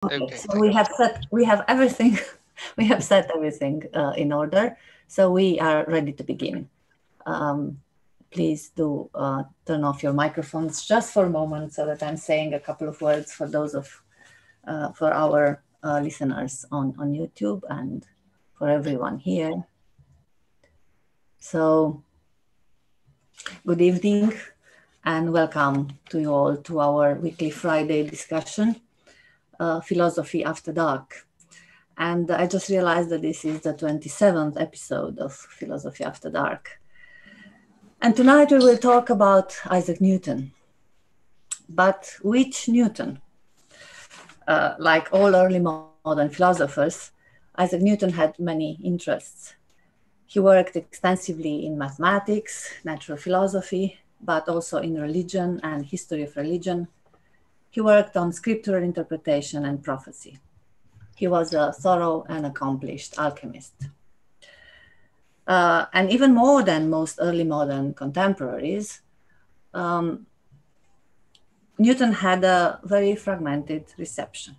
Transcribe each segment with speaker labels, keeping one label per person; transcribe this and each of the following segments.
Speaker 1: Okay,
Speaker 2: So we have everything, we have set everything in order. So we are ready to begin. Please do turn off your microphones just for a moment so that I'm saying a couple of words for those of, for our listeners on YouTube and for everyone here. So good evening and welcome to you all to our weekly Friday discussion, Philosophy After Dark. And I just realized that this is the 27th episode of Philosophy After Dark. And tonight we will talk about Isaac Newton. But which Newton? Like all early modern philosophers, Isaac Newton had many interests. He worked extensively in mathematics, natural philosophy, but also in religion and history of religion. He worked on scriptural interpretation and prophecy. He was a thorough and accomplished alchemist. And even more than most early modern contemporaries, Newton had a very fragmented reception,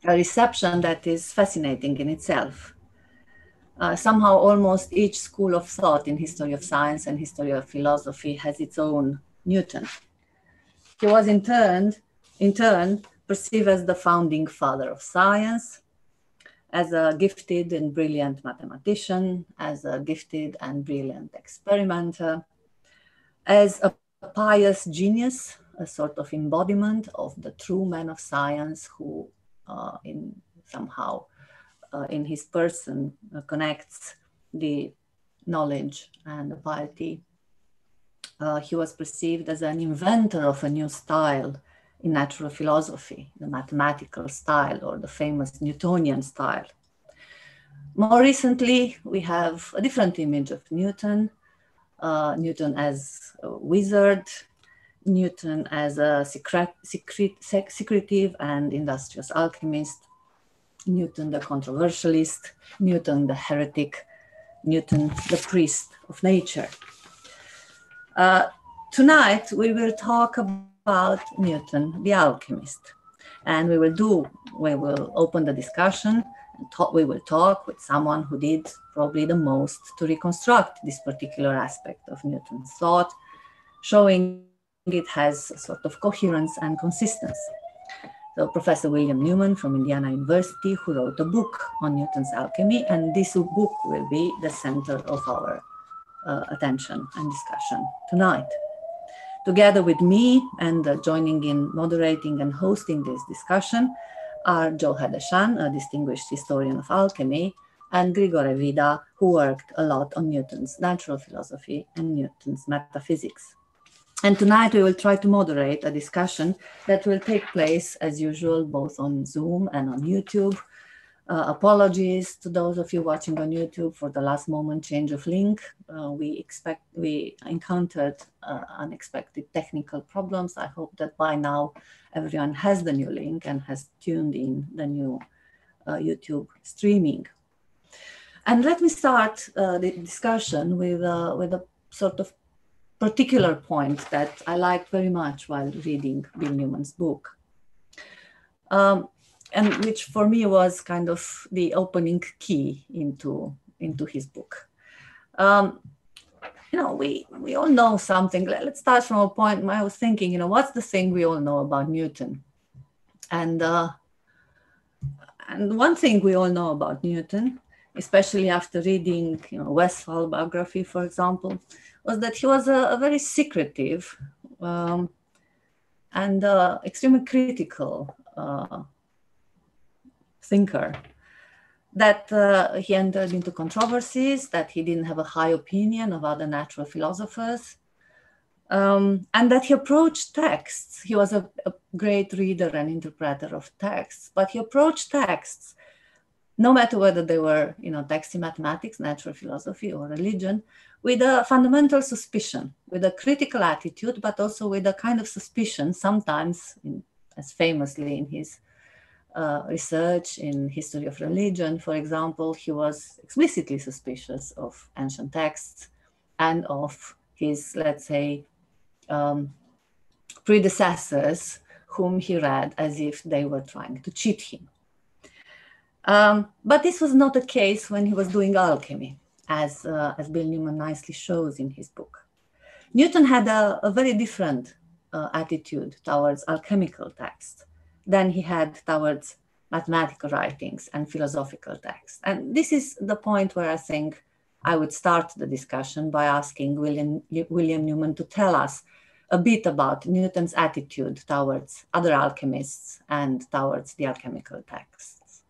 Speaker 2: a reception that is fascinating in itself. Somehow almost each school of thought in history of science and history of philosophy has its own Newton. He was in turn perceived as the founding father of science, as a gifted and brilliant mathematician, as a gifted and brilliant experimenter, as a pious genius, a sort of embodiment of the true man of science who in his person connects the knowledge and the piety. He was perceived as an inventor of a new style in natural philosophy, the mathematical style or the famous Newtonian style. More recently, we have a different image of Newton, Newton as a wizard, Newton as a secretive and industrious alchemist, Newton the controversialist, Newton the heretic, Newton the priest of nature. Tonight, we will talk about Newton the Alchemist. And we will open the discussion and we will talk with someone who did probably the most to reconstruct this particular aspect of Newton's thought, showing it has a sort of coherence and consistency. So Professor William Newman from Indiana University, who wrote a book on Newton's alchemy, and this book will be the center of our attention and discussion tonight. Together with me and joining in moderating and hosting this discussion are Joe Hedesan, a distinguished historian of alchemy, and Grigore Vida, who worked a lot on Newton's natural philosophy and Newton's metaphysics. And tonight we will try to moderate a discussion that will take place as usual both on Zoom and on YouTube. Apologies to those of you watching on YouTube for the last moment change of link. We encountered unexpected technical problems. I hope that by now everyone has the new link and has tuned in the new YouTube streaming. And let me start the discussion with a sort of particular point that I liked very much while reading Bill Newman's book. And which for me was kind of the opening key into his book. We all know something. Let's start from a point where I was thinking, what's the thing we all know about Newton? And one thing we all know about Newton, especially after reading, Westphal biography, for example, was that he was a very secretive and extremely critical thinker, that he entered into controversies, that he didn't have a high opinion of other natural philosophers, and that he approached texts. He was a great reader and interpreter of texts, but he approached texts, no matter whether they were, texts in mathematics, natural philosophy, or religion, with a fundamental suspicion, with a critical attitude, but also with a kind of suspicion, sometimes, as famously in his research in history of religion, for example, he was explicitly suspicious of ancient texts and of his, let's say, predecessors whom he read as if they were trying to cheat him. But this was not the case when he was doing alchemy, as Bill Newman nicely shows in his book. Newton had a very different attitude towards alchemical texts than he had towards mathematical writings and philosophical texts. And this is the point where I think I would start the discussion by asking William Newman to tell us a bit about Newton's attitude towards other alchemists and towards the alchemical texts.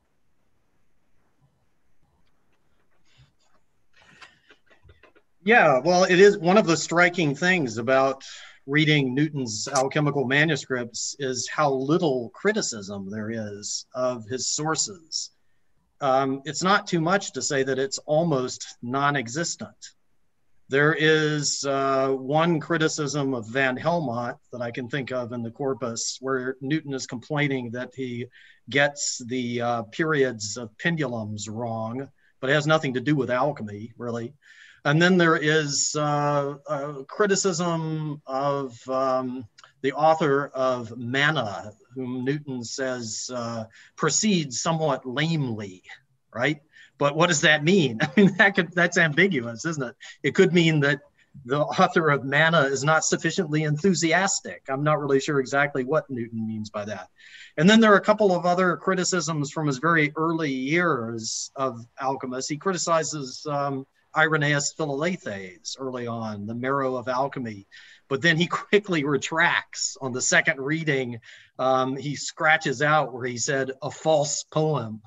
Speaker 1: Yeah, well, it is one of the striking things about reading Newton's alchemical manuscripts is how little criticism there is of his sources. It's not too much to say that it's almost non-existent. There is one criticism of Van Helmont that I can think of in the corpus where Newton is complaining that he gets the periods of pendulums wrong, but it has nothing to do with alchemy, really. And then there is a criticism of the author of Manna, whom Newton says proceeds somewhat lamely, right? But what does that mean? I mean, that's ambiguous, isn't it? It could mean that the author of Manna is not sufficiently enthusiastic. I'm not really sure exactly what Newton means by that. And then there are a couple of other criticisms from his very early years of alchemists. He criticizes Irenaeus Philalethes early on, the marrow of alchemy. But then he quickly retracts on the second reading. He scratches out where he said, a false poem.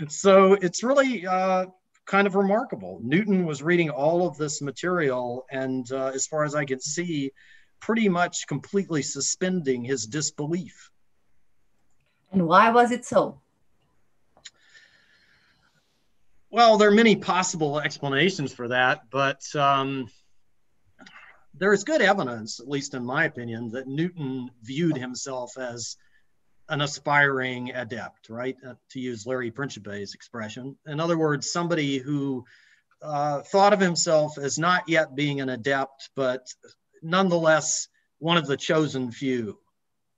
Speaker 1: So it's really kind of remarkable. Newton was reading all of this material and as far as I could see, pretty much completely suspending his disbelief.
Speaker 2: And why was it so?
Speaker 1: Well, there are many possible explanations for that, but there is good evidence, at least in my opinion, that Newton viewed himself as an aspiring adept, right? To use Larry Principe's expression. In other words, somebody who thought of himself as not yet being an adept, but nonetheless one of the chosen few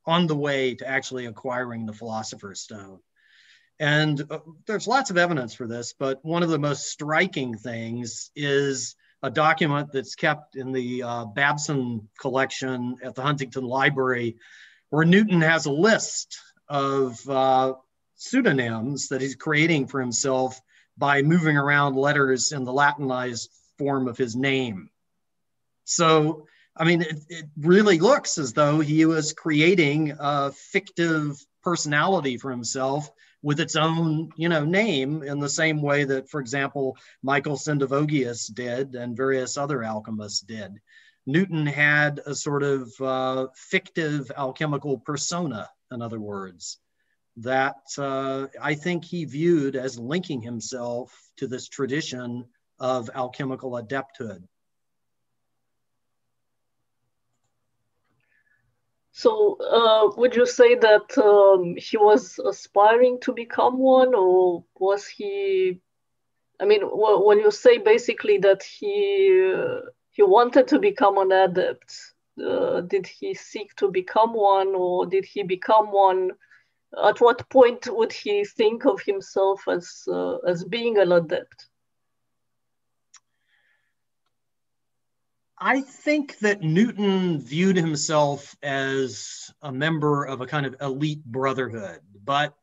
Speaker 1: on the way to actually acquiring the Philosopher's Stone. And there's lots of evidence for this, but one of the most striking things is a document that's kept in the Babson collection at the Huntington Library, where Newton has a list of pseudonyms that he's creating for himself by moving around letters in the Latinized form of his name. So, I mean, it really looks as though he was creating a fictive personality for himself with its own, name, in the same way that, for example, Michael Sendivogius did and various other alchemists did. Newton had a sort of fictive alchemical persona, in other words, that I think he viewed as linking himself to this tradition of alchemical adepthood.
Speaker 3: So would you say that he was aspiring to become one, or was he, I mean, when you say basically that he wanted to become an adept, did he seek to become one, or did he become one? At what point would he think of himself as being an adept?
Speaker 1: I think that Newton viewed himself as a member of a kind of elite brotherhood, but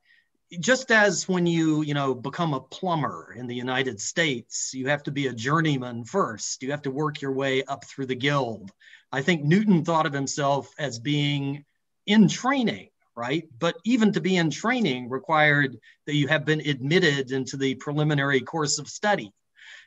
Speaker 1: just as when you become a plumber in the United States, you have to be a journeyman first. You have to work your way up through the guild. I think Newton thought of himself as being in training, right? But even to be in training required that you have been admitted into the preliminary course of study.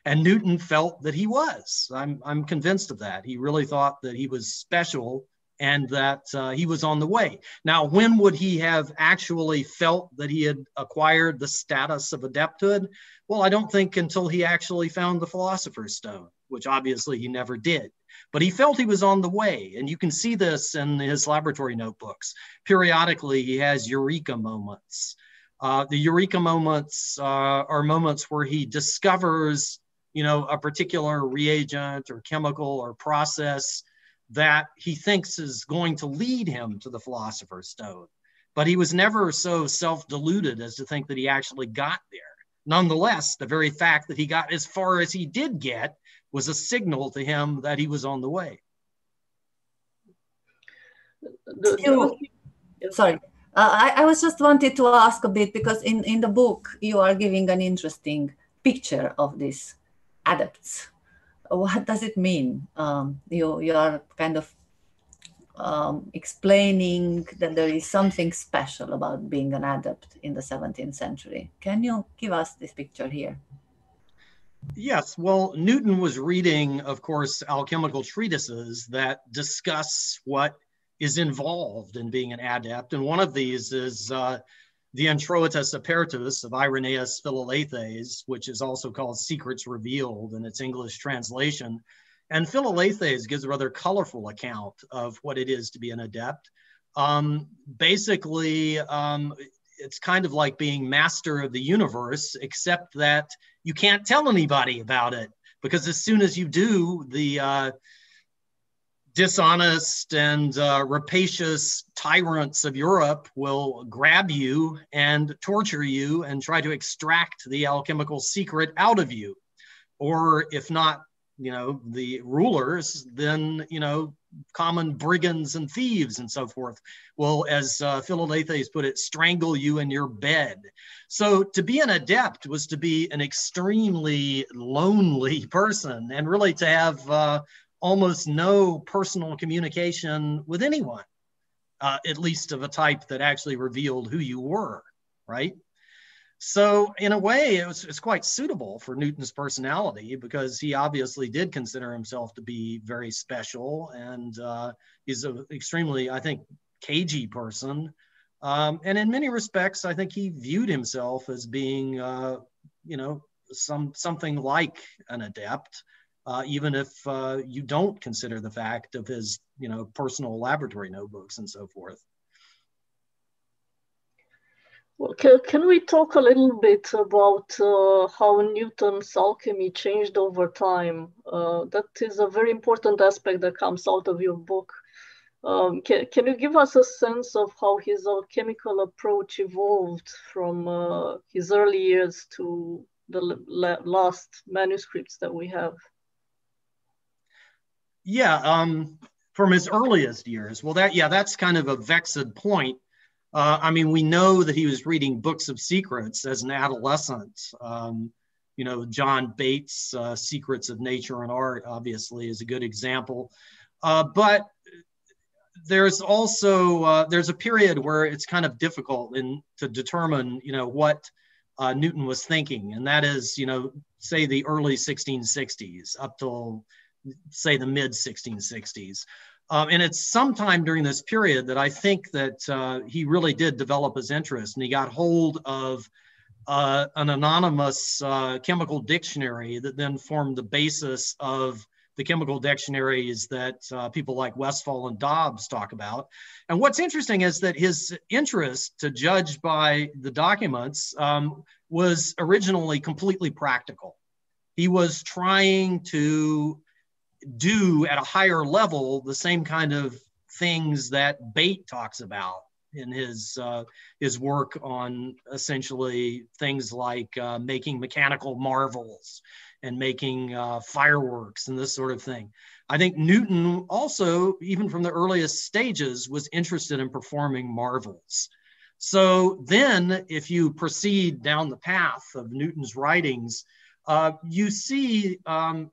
Speaker 1: And Newton felt that he was. I'm convinced of that. He really thought that he was special and that he was on the way. Now, when would he have actually felt that he had acquired the status of adepthood? Well, I don't think until he actually found the Philosopher's Stone, which obviously he never did. But he felt he was on the way. And you can see this in his laboratory notebooks. Periodically, he has eureka moments. The eureka moments are moments where he discovers a particular reagent or chemical or process that he thinks is going to lead him to the Philosopher's Stone. But he was never so self-deluded as to think that he actually got there. Nonetheless, the very fact that he got as far as he did get was a signal to him that he was on the way.
Speaker 2: Sorry, I was just wanted to ask a bit, because in the book you are giving an interesting picture of these adepts. What does it mean? You are kind of explaining that there is something special about being an adept in the 17th century. Can you give us this picture here?
Speaker 1: Yes, well, Newton was reading, of course, alchemical treatises that discuss what is involved in being an adept. And one of these is the Introitus Apertus of Irenaeus Philalethes, which is also called Secrets Revealed in its English translation. And Philalethes gives a rather colorful account of what it is to be an adept. Basically, it's kind of like being master of the universe, except that you can't tell anybody about it, because as soon as you do, the dishonest and rapacious tyrants of Europe will grab you and torture you and try to extract the alchemical secret out of you. Or if not, the rulers, then, common brigands and thieves and so forth will, as Philalethes put it, strangle you in your bed. So to be an adept was to be an extremely lonely person, and really to have almost no personal communication with anyone, at least of a type that actually revealed who you were, right? So in a way, it's quite suitable for Newton's personality, because he obviously did consider himself to be very special, and he's an extremely, I think, cagey person. And in many respects, I think he viewed himself as being, something like an adept, even if you don't consider the fact of his, personal laboratory notebooks and so forth.
Speaker 3: Well, can we talk a little bit about how Newton's alchemy changed over time? That is a very important aspect that comes out of your book. Can you give us a sense of how his alchemical approach evolved from his early years to the last manuscripts that we have?
Speaker 1: Yeah, from his earliest years. Well, that's kind of a vexed point. We know that he was reading books of secrets as an adolescent. John Bates' Secrets of Nature and Art, obviously, is a good example. But there's also, there's a period where it's kind of difficult to determine, what Newton was thinking. And that is, say the early 1660s up till, say, the mid 1660s. And it's sometime during this period that I think that he really did develop his interest, and he got hold of an anonymous chemical dictionary that then formed the basis of the chemical dictionaries that people like Westphal and Dobbs talk about. And what's interesting is that his interest, to judge by the documents, was originally completely practical. He was trying to do at a higher level the same kind of things that Bate talks about in his work on essentially things like making mechanical marvels and making fireworks and this sort of thing. I think Newton also, even from the earliest stages, was interested in performing marvels. So then if you proceed down the path of Newton's writings, you see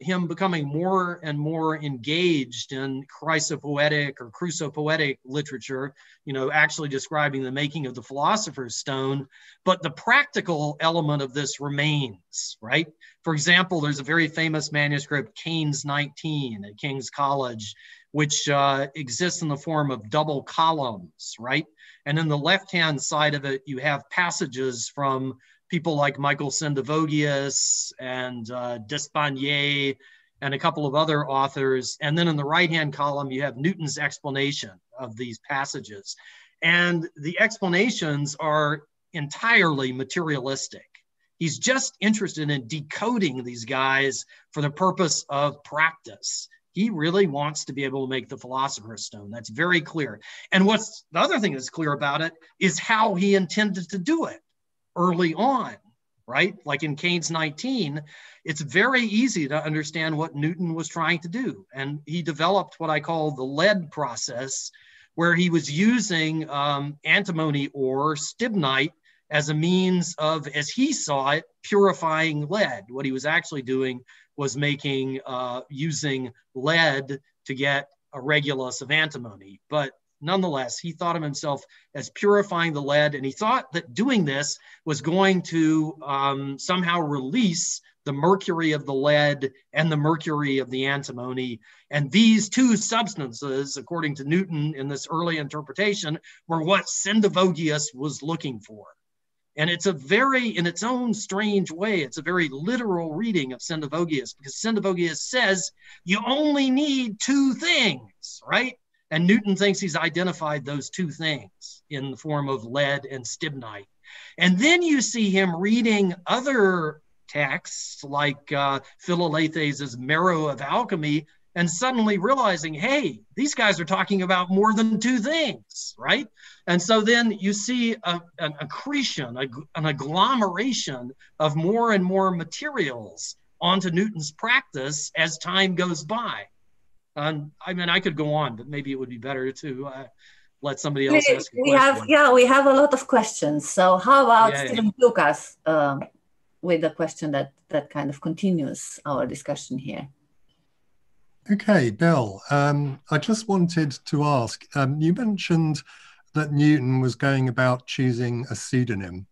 Speaker 1: him becoming more and more engaged in chrysopoetic or crusopoetic literature, actually describing the making of the Philosopher's Stone. But the practical element of this remains, right? For example, there's a very famous manuscript, Keynes 19 at King's College, which exists in the form of double columns, right? And in the left-hand side of it, you have passages from people like Michael Sendivogius and Despanier and a couple of other authors. And then in the right-hand column, you have Newton's explanation of these passages. And the explanations are entirely materialistic. He's just interested in decoding these guys for the purpose of practice. He really wants to be able to make the Philosopher's Stone. That's very clear. And what's the other thing that's clear about it is how he intended to do it early on, right? Like in Cain's 19, it's very easy to understand what Newton was trying to do. And he developed what I call the lead process, where he was using antimony ore, stibnite, as a means of, as he saw it, purifying lead. What he was actually doing was making, using lead to get a regulus of antimony. But nonetheless, he thought of himself as purifying the lead, and he thought that doing this was going to somehow release the mercury of the lead and the mercury of the antimony. And these two substances, according to Newton in this early interpretation, were what Sendivogius was looking for. And it's a very, in its own strange way, it's a very literal reading of Sendivogius, because Sendivogius says you only need two things, right? And Newton thinks he's identified those two things in the form of lead and stibnite. And then you see him reading other texts like Philalethes' Marrow of Alchemy, and suddenly realizing, hey, these guys are talking about more than two things, right? And so then you see an accretion, an agglomeration of more and more materials onto Newton's practice as time goes by. I mean, I could go on, but maybe it would be better to let somebody else ask a question.
Speaker 2: We have a lot of questions. So how about Stephen Lucas with a question that kind of continues our discussion here?
Speaker 4: Okay, Bill, I just wanted to ask, you mentioned that Newton was going about choosing a pseudonym.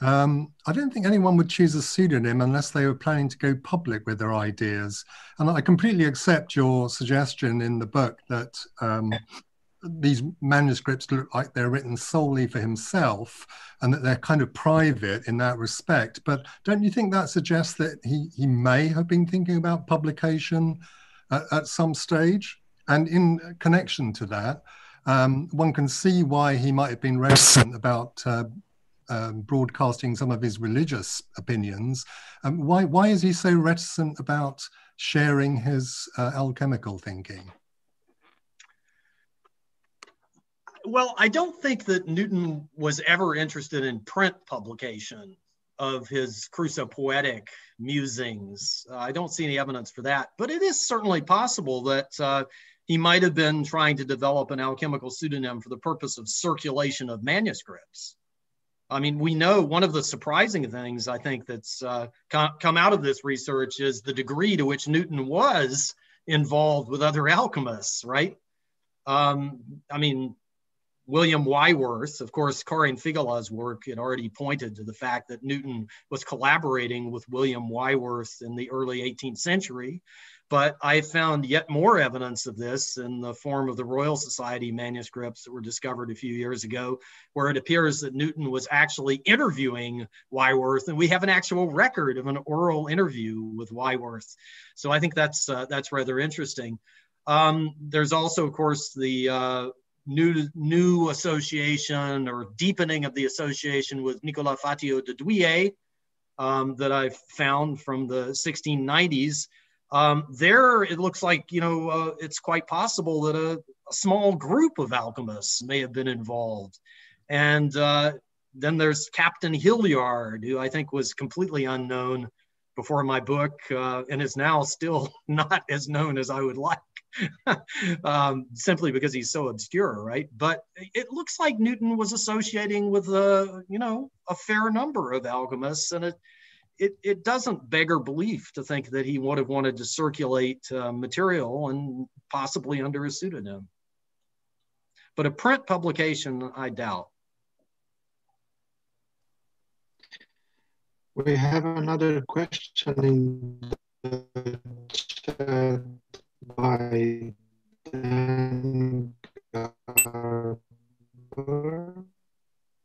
Speaker 4: I don't think anyone would choose a pseudonym unless they were planning to go public with their ideas. And I completely accept your suggestion in the book that these manuscripts look like they're written solely for himself and that they're kind of private in that respect. But don't you think that suggests that he may have been thinking about publication at some stage? And in connection to that, one can see why he might have been reticent about broadcasting some of his religious opinions. Why is he so reticent about sharing his alchemical thinking?
Speaker 1: Well, I don't think that Newton was ever interested in print publication of his crusopoetic musings. I don't see any evidence for that, but it is certainly possible that he might have been trying to develop an alchemical pseudonym for the purpose of circulation of manuscripts. I mean, we know one of the surprising things I think that's come out of this research is the degree to which Newton was involved with other alchemists, right? I mean, William Wyworth, of course, Corin Figala's work had already pointed to the fact that Newton was collaborating with William Wyworth in the early 18th century. But I found yet more evidence of this in the form of the Royal Society manuscripts that were discovered a few years ago, where it appears that Newton was actually interviewing Wyworth, and we have an actual record of an oral interview with Wyworth. So I think that's rather interesting. There's also, of course, the new association or deepening of the association with Nicolas Fatio de Douillet that I found from the 1690s. There, it looks like, it's quite possible that a small group of alchemists may have been involved. And then there's Captain Hilliard, who I think was completely unknown before my book and is now still not as known as I would like. Simply because he's so obscure, right? But it looks like Newton was associating with a fair number of alchemists, and it doesn't beggar belief to think that he would have wanted to circulate material and possibly under a pseudonym. But a print publication, I doubt.
Speaker 5: We have another question in the chat by Dan Garber.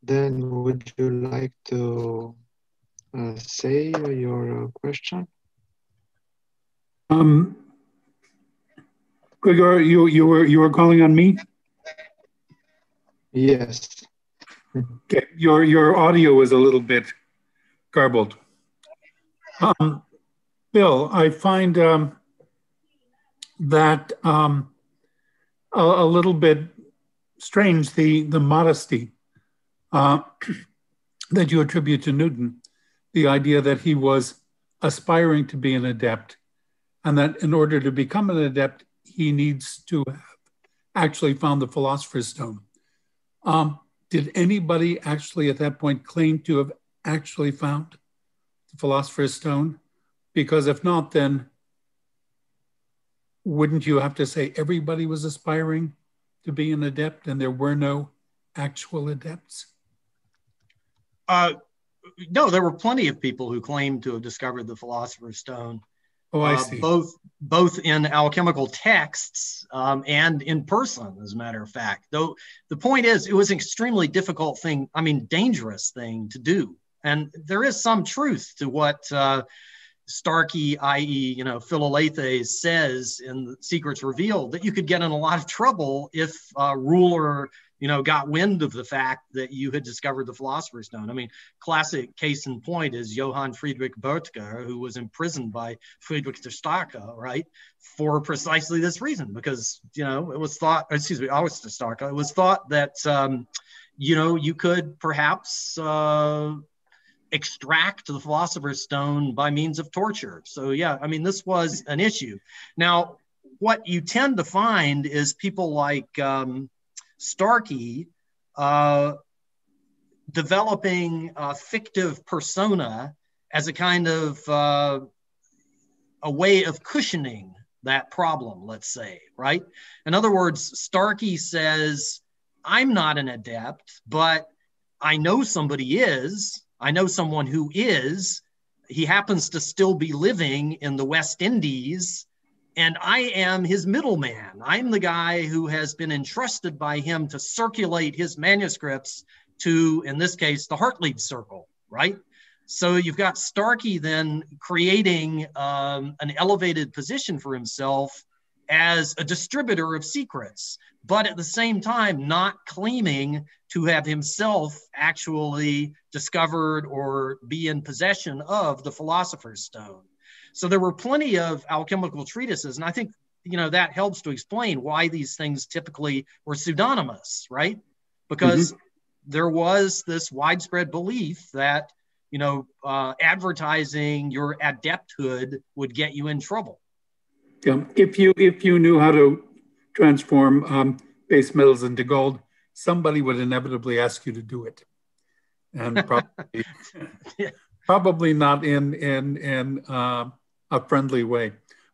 Speaker 5: Dan, would you like to say your question?
Speaker 6: Grigore, you were calling on me?
Speaker 5: Yes.
Speaker 6: Okay. Your audio is a little bit garbled. Bill, I find that a little bit strange, the modesty that you attribute to Newton, the idea that he was aspiring to be an adept, and that in order to become an adept, he needs to have actually found the Philosopher's Stone. Did anybody actually at that point claim to have actually found the Philosopher's Stone? Because if not, then wouldn't you have to say everybody was aspiring to be an adept and there were no actual adepts?
Speaker 1: No, there were plenty of people who claimed to have discovered the Philosopher's Stone.
Speaker 6: Oh, I see.
Speaker 1: Both in alchemical texts and in person, as a matter of fact. Though the point is, it was an extremely difficult thing, dangerous thing to do. And there is some truth to what Starkey, i.e., Philalethes, says in The Secrets Revealed, that you could get in a lot of trouble if a ruler, got wind of the fact that you had discovered the Philosopher's Stone. Classic case in point is Johann Friedrich Böttger, who was imprisoned by Friedrich der Starke, right, for precisely this reason, because, it was thought, August der Starke, it was thought that, you could perhaps extract the Philosopher's Stone by means of torture. So yeah, this was an issue. Now, what you tend to find is people like Starkey developing a fictive persona as a kind of a way of cushioning that problem, let's say, right? In other words, Starkey says, I'm not an adept, but I know somebody is. I know someone who is. He happens to still be living in the West Indies, and I am his middleman. I'm the guy who has been entrusted by him to circulate his manuscripts to, in this case, the Hartleid Circle, right? So you've got Starkey then creating an elevated position for himself as a distributor of secrets, but at the same time not claiming to have himself actually discovered or be in possession of the Philosopher's Stone. So there were plenty of alchemical treatises, and I think that helps to explain why these things typically were pseudonymous, right? Because there was this widespread belief that advertising your adepthood would get you in trouble.
Speaker 6: Yeah, if you knew how to transform base metals into gold, somebody would inevitably ask you to do it, and probably probably not in a friendly way.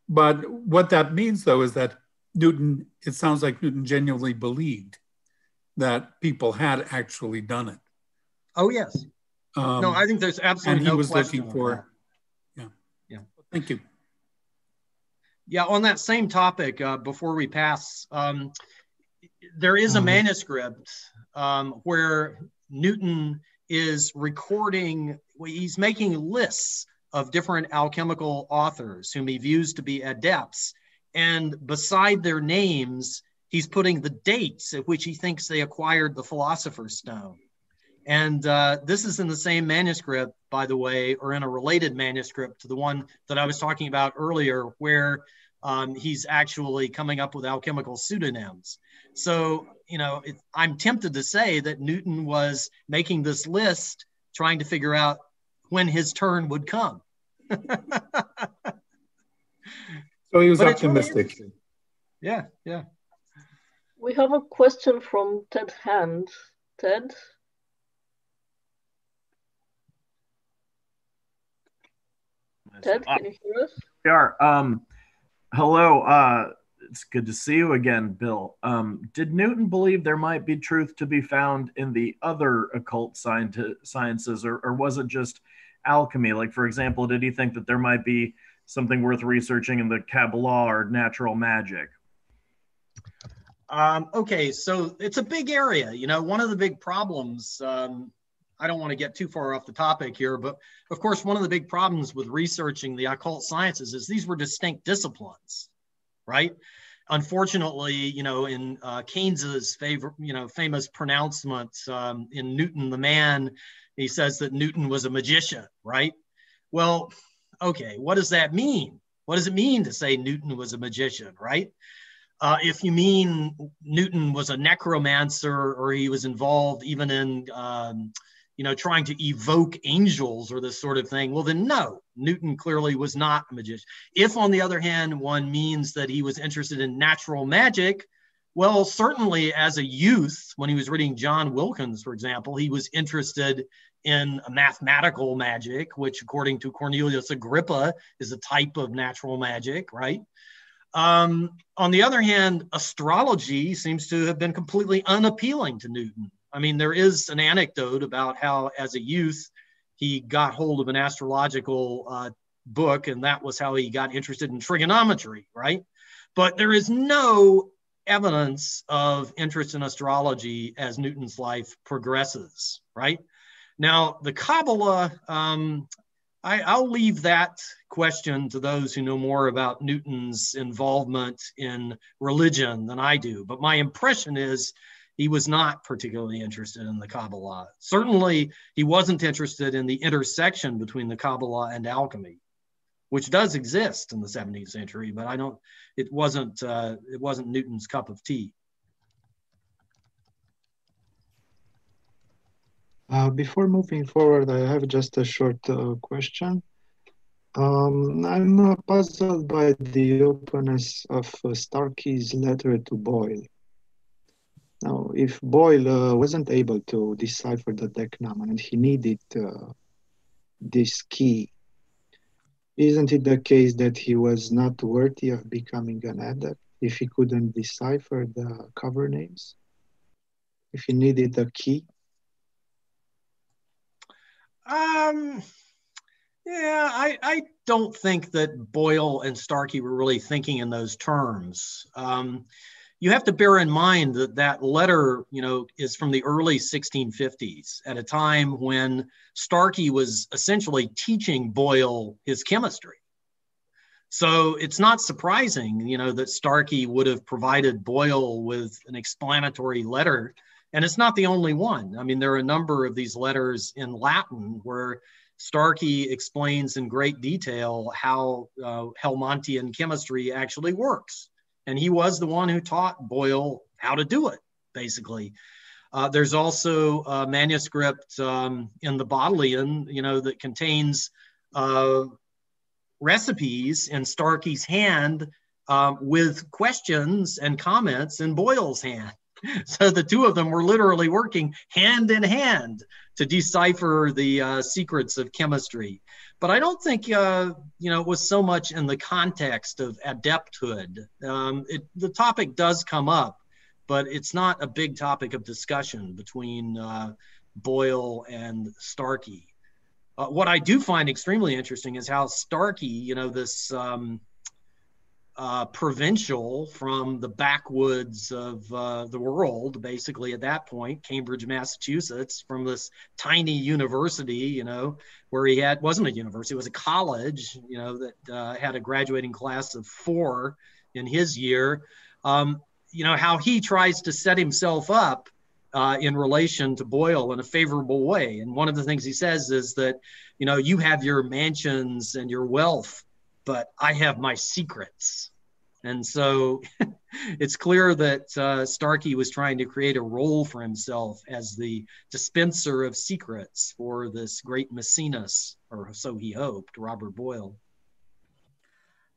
Speaker 6: But what that means, though, is that Newton. It sounds like Newton genuinely believed that people had actually done it.
Speaker 1: Oh yes. No, I think there's absolutely no question. And he was looking for.
Speaker 6: Yeah. Thank you.
Speaker 1: Yeah, on that same topic, before we pass, there is a manuscript where Newton is recording, he's making lists of different alchemical authors whom he views to be adepts, and beside their names, he's putting the dates at which he thinks they acquired the Philosopher's Stone. And this is in the same manuscript, by the way, or in a related manuscript to the one that I was talking about earlier, where he's actually coming up with alchemical pseudonyms. So, I'm tempted to say that Newton was making this list, trying to figure out when his turn would come.
Speaker 6: So he was optimistic.
Speaker 1: Really yeah.
Speaker 3: We have a question from Ted Hand. Ted? Ted, can you hear us?
Speaker 7: We are. Hello. It's good to see you again, Bill. Did Newton believe there might be truth to be found in the other occult sciences, or was it just alchemy? Like, for example, did he think that there might be something worth researching in the Kabbalah or natural magic?
Speaker 1: Okay, so it's a big area. One of the big problems, I don't want to get too far off the topic here, but of course, one of the big problems with researching the occult sciences is these were distinct disciplines, right? Unfortunately, in Keynes's famous pronouncement in Newton the Man, he says that Newton was a magician, right? Well, okay, what does that mean? What does it mean to say Newton was a magician, right? If you mean Newton was a necromancer, or he was involved even in, trying to evoke angels or this sort of thing, well, then no, Newton clearly was not a magician. If, on the other hand, one means that he was interested in natural magic, well, certainly as a youth, when he was reading John Wilkins, for example, he was interested in mathematical magic, which according to Cornelius Agrippa is a type of natural magic, right? On the other hand, astrology seems to have been completely unappealing to Newton. I mean, there is an anecdote about how as a youth, he got hold of an astrological book, and that was how he got interested in trigonometry, right? But there is no evidence of interest in astrology as Newton's life progresses, right? Now, the Kabbalah, I'll leave that question to those who know more about Newton's involvement in religion than I do. But my impression is he was not particularly interested in the Kabbalah. Certainly, he wasn't interested in the intersection between the Kabbalah and alchemy, which does exist in the 17th century, but it wasn't Newton's cup of tea.
Speaker 5: Before moving forward, I have just a short question. I'm puzzled by the openness of Starkey's letter to Boyle. Now, if Boyle wasn't able to decipher the decanon and he needed this key, isn't it the case that he was not worthy of becoming an adept if he couldn't decipher the cover names? If he needed a key?
Speaker 1: Yeah, I don't think that Boyle and Starkey were really thinking in those terms. You have to bear in mind that that letter, is from the early 1650s, at a time when Starkey was essentially teaching Boyle his chemistry. So it's not surprising, that Starkey would have provided Boyle with an explanatory letter. And it's not the only one. I mean, there are a number of these letters in Latin where Starkey explains in great detail how Helmontian chemistry actually works. And he was the one who taught Boyle how to do it, basically. There's also a manuscript in the Bodleian, that contains recipes in Starkey's hand with questions and comments in Boyle's hand. So the two of them were literally working hand in hand to decipher the secrets of chemistry. But I don't think, it was so much in the context of adepthood. The topic does come up, but it's not a big topic of discussion between Boyle and Starkey. What I do find extremely interesting is how Starkey, this provincial from the backwoods of the world, basically at that point, Cambridge, Massachusetts, from this tiny university, where he wasn't a university, it was a college, that had a graduating class of 4 in his year, how he tries to set himself up in relation to Boyle in a favorable way. And one of the things he says is that, you have your mansions and your wealth, but I have my secrets. And so it's clear that Starkey was trying to create a role for himself as the dispenser of secrets for this great Maecenas, or so he hoped, Robert Boyle.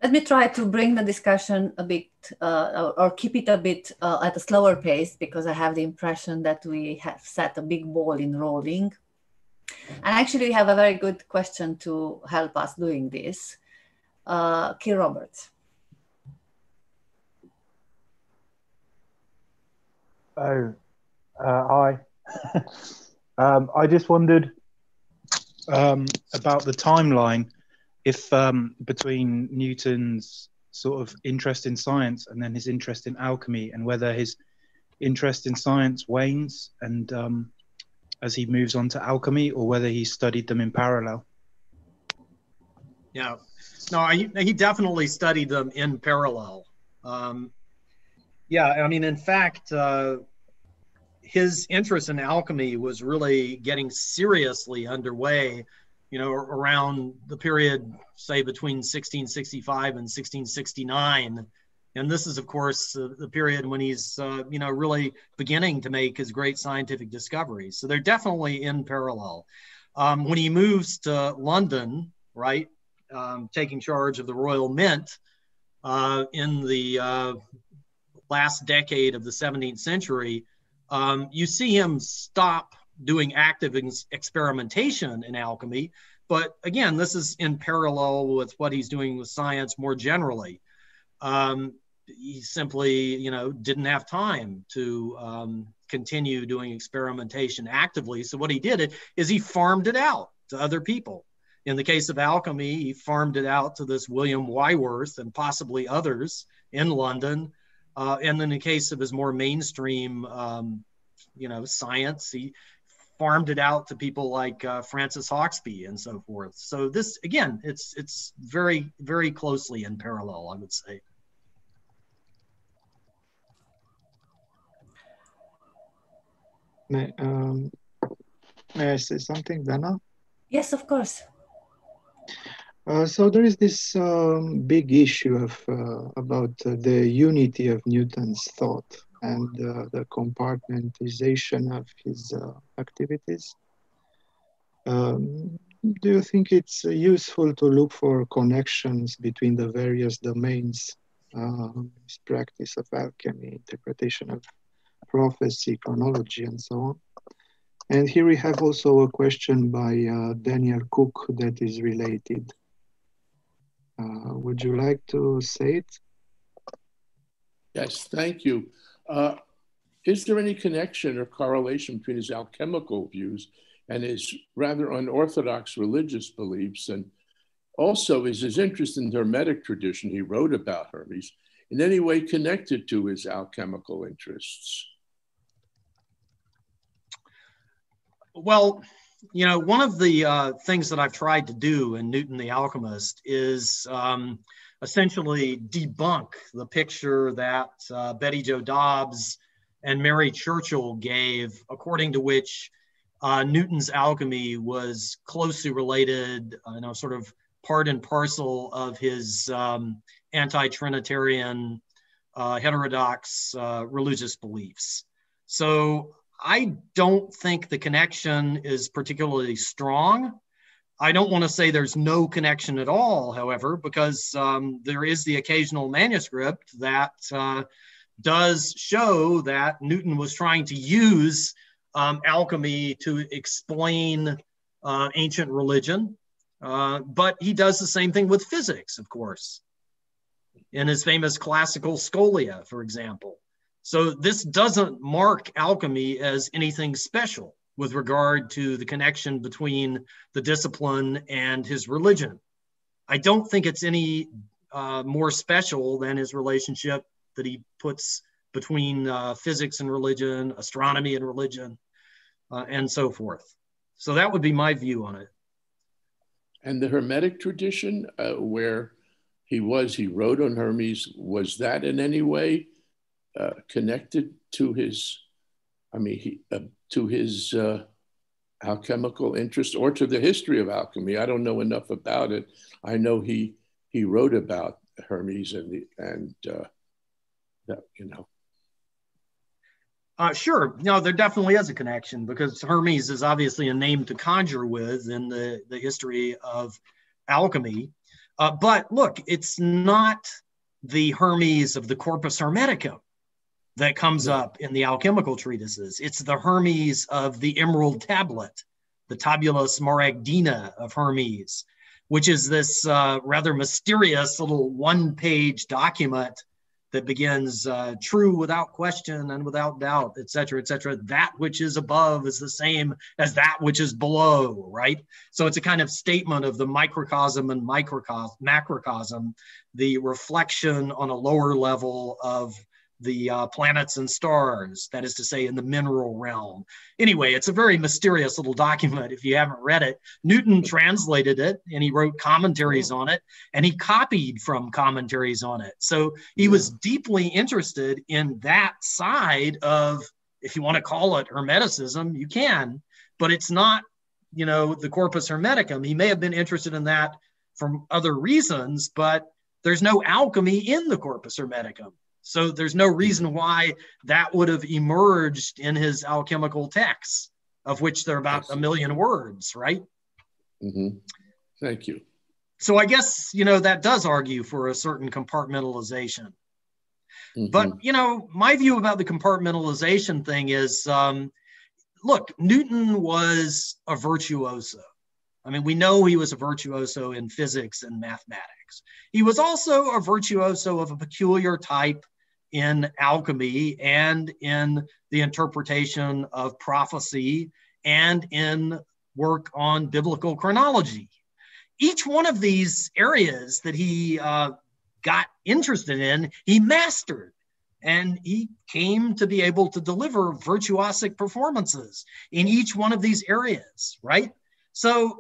Speaker 2: Let me try to bring the discussion a bit, or keep it a bit at a slower pace, because I have the impression that we have set a big ball in rolling. And actually, we have a very good question to help us doing this. Keir Roberts.
Speaker 8: Hi. I just wondered about the timeline, if between Newton's sort of interest in science and then his interest in alchemy, and whether his interest in science wanes and as he moves on to alchemy, or whether he studied them in parallel.
Speaker 1: Yeah, no, he definitely studied them in parallel. Yeah, I mean, in fact, his interest in alchemy was really getting seriously underway, around the period, say, between 1665 and 1669. And this is, of course, the period when he's, really beginning to make his great scientific discoveries. So they're definitely in parallel. When he moves to London, right, taking charge of the Royal Mint in the last decade of the 17th century, you see him stop doing active experimentation in alchemy. But again, this is in parallel with what he's doing with science more generally. He simply, didn't have time to continue doing experimentation actively. So what he did is he farmed it out to other people. In the case of alchemy, he farmed it out to this William Wyworth and possibly others in London. And in the case of his more mainstream, science, he farmed it out to people like Francis Hawksby and so forth. So this, again, it's very, very closely in parallel, I would say.
Speaker 5: May I say something, Dana?
Speaker 2: Yes, of course.
Speaker 5: So there is this big issue about the unity of Newton's thought and the compartmentalization of his activities. Do you think it's useful to look for connections between the various domains, his practice of alchemy, interpretation of prophecy, chronology, and so on? And here we have also a question by Daniel Cook that is related. Would you like to say it?
Speaker 9: Yes, thank you. Is there any connection or correlation between his alchemical views and his rather unorthodox religious beliefs? And also, is his interest in the Hermetic tradition he wrote about Hermes in any way connected to his alchemical interests?
Speaker 1: Well, one of the things that I've tried to do in Newton the Alchemist is essentially debunk the picture that Betty Jo Dobbs and Mary Churchill gave, according to which Newton's alchemy was closely related, sort of part and parcel of his anti-Trinitarian heterodox religious beliefs. So I don't think the connection is particularly strong. I don't want to say there's no connection at all, however, because there is the occasional manuscript that does show that Newton was trying to use alchemy to explain ancient religion, but he does the same thing with physics, of course, in his famous classical Scholia, for example. So this doesn't mark alchemy as anything special with regard to the connection between the discipline and his religion. I don't think it's any more special than his relationship that he puts between physics and religion, astronomy and religion, and so forth. So that would be my view on it.
Speaker 9: And the Hermetic tradition, where he wrote on Hermes, was that in any way connected to his, to his alchemical interest or to the history of alchemy? I don't know enough about it. I know he wrote about Hermes
Speaker 1: Sure. No, there definitely is a connection, because Hermes is obviously a name to conjure with in the history of alchemy. But look, it's not the Hermes of the Corpus Hermeticum that comes up in the alchemical treatises. It's the Hermes of the Emerald Tablet, the Tabula Smaragdina of Hermes, which is this rather mysterious little one-page document that begins true without question and without doubt, et cetera, et cetera. That which is above is the same as that which is below, right? So it's a kind of statement of the microcosm and macrocosm, the reflection on a lower level of the planets and stars, that is to say, in the mineral realm. Anyway, it's a very mysterious little document if you haven't read it. Newton translated it and he wrote commentaries on it, and he copied from commentaries on it. So he was deeply interested in that side of, if you want to call it Hermeticism, you can, but it's not the Corpus Hermeticum. He may have been interested in that for other reasons, but there's no alchemy in the Corpus Hermeticum. So there's no reason why that would have emerged in his alchemical texts, of which there are about 1 million words, right?
Speaker 9: Mm-hmm. Thank you.
Speaker 1: So I guess, that does argue for a certain compartmentalization. Mm-hmm. But, my view about the compartmentalization thing is, look, Newton was a virtuoso. I mean, we know he was a virtuoso in physics and mathematics. He was also a virtuoso of a peculiar type in alchemy and in the interpretation of prophecy and in work on biblical chronology. Each one of these areas that he got interested in, he mastered. And he came to be able to deliver virtuosic performances in each one of these areas, right? So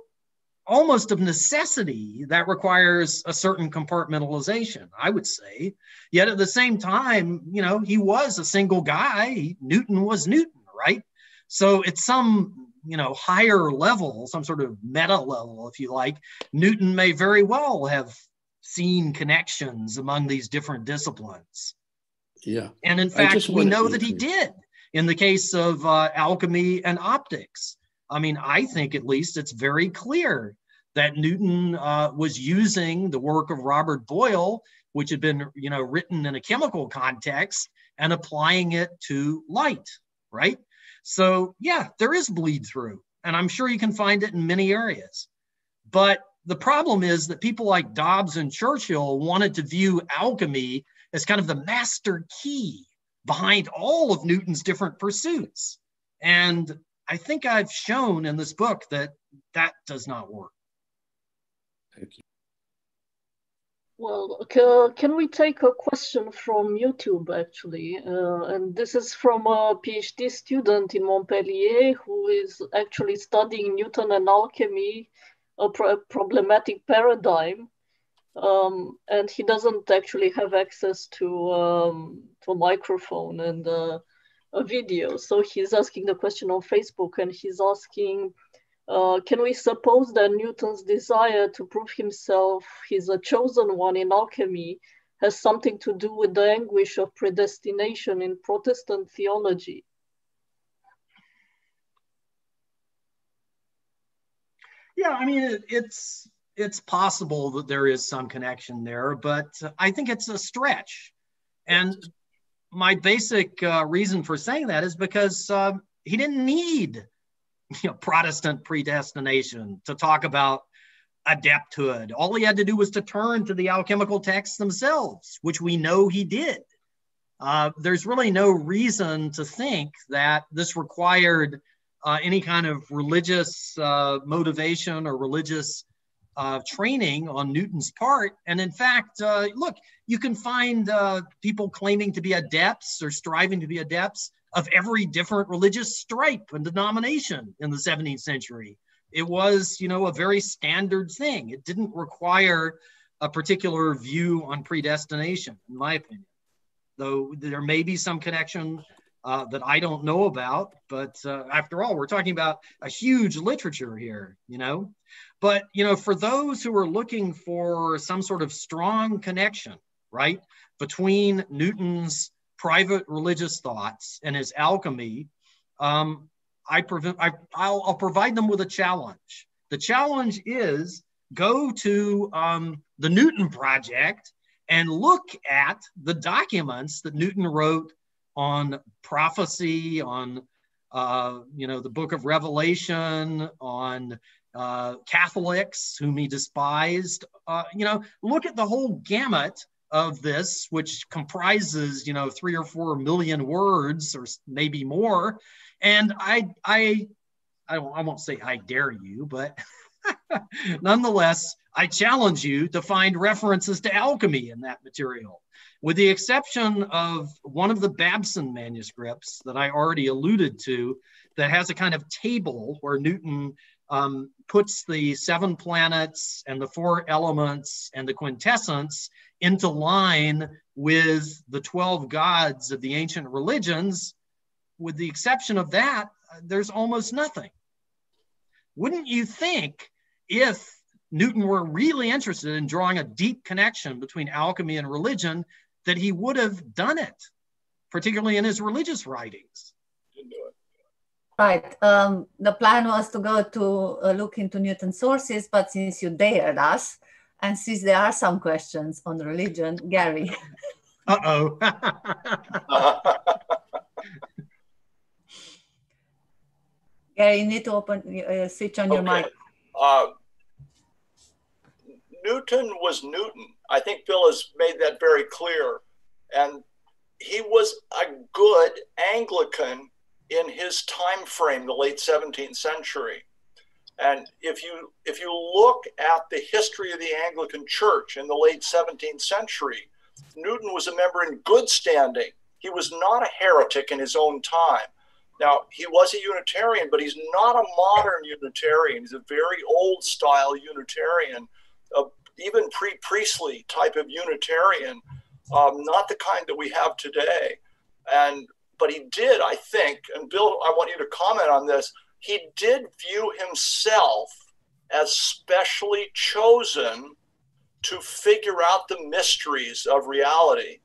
Speaker 1: almost of necessity, that requires a certain compartmentalization, I would say. Yet at the same time, he was a single guy. Newton was Newton, right? So at some, higher level, some sort of meta level, if you like, Newton may very well have seen connections among these different disciplines.
Speaker 9: Yeah.
Speaker 1: And in fact, we know that he did in the case of alchemy and optics. I mean, I think at least it's very clear that Newton was using the work of Robert Boyle, which had been, written in a chemical context, and applying it to light, right? So yeah, there is bleed through, and I'm sure you can find it in many areas. But the problem is that people like Dobbs and Churchill wanted to view alchemy as kind of the master key behind all of Newton's different pursuits. And I think I've shown in this book that that does not work.
Speaker 9: Thank you.
Speaker 3: Well, can we take a question from YouTube, actually? And this is from a PhD student in Montpellier who is actually studying Newton and alchemy, a problematic paradigm. And he doesn't actually have access to a microphone and a video. So he's asking the question on Facebook, and he's asking, can we suppose that Newton's desire to prove himself he's a chosen one in alchemy has something to do with the anguish of predestination in Protestant theology?
Speaker 1: Yeah, I mean, it's possible that there is some connection there, but I think it's a stretch. And my basic reason for saying that is because he didn't need Protestant predestination to talk about adepthood. All he had to do was to turn to the alchemical texts themselves, which we know he did. There's really no reason to think that this required any kind of religious motivation or religious training on Newton's part. And in fact, look, you can find people claiming to be adepts or striving to be adepts of every different religious stripe and denomination in the 17th century. It was, a very standard thing. It didn't require a particular view on predestination, in my opinion. Though there may be some connection that I don't know about, but after all, we're talking about a huge literature here, But, for those who are looking for some sort of strong connection, right, between Newton's private religious thoughts and his alchemy, I'll provide them with a challenge. The challenge is go to the Newton Project and look at the documents that Newton wrote on prophecy, on the book of Revelation, on Catholics whom he despised. Look at the whole gamut of this, which comprises 3 or 4 million words or maybe more. And I won't say I dare you, but nonetheless, I challenge you to find references to alchemy in that material, with the exception of one of the Babson manuscripts that I already alluded to, that has a kind of table where Newton puts the 7 planets and the 4 elements and the quintessence into line with the 12 gods of the ancient religions. With the exception of that, there's almost nothing. wouldn't you think if Newton were really interested in drawing a deep connection between alchemy and religion, that he would have done it, particularly in his religious writings?
Speaker 2: Right. The plan was to go to look into Newton's sources, but since you dared us, and since there are some questions on religion, Gary.
Speaker 1: Uh-oh.
Speaker 2: Gary, you need to switch on your mic.
Speaker 10: Newton was Newton. I think Bill has made that very clear. And he was a good Anglican in his time frame, the late 17th century. And if you look at the history of the Anglican Church in the late 17th century, Newton was a member in good standing. He was not a heretic in his own time. Now, he was a Unitarian, but he's not a modern Unitarian. He's a very old style Unitarian, even pre-Priestley type of Unitarian, not the kind that we have today. But he did, I think, and Bill, I want you to comment on this, he did view himself as specially chosen to figure out the mysteries of reality.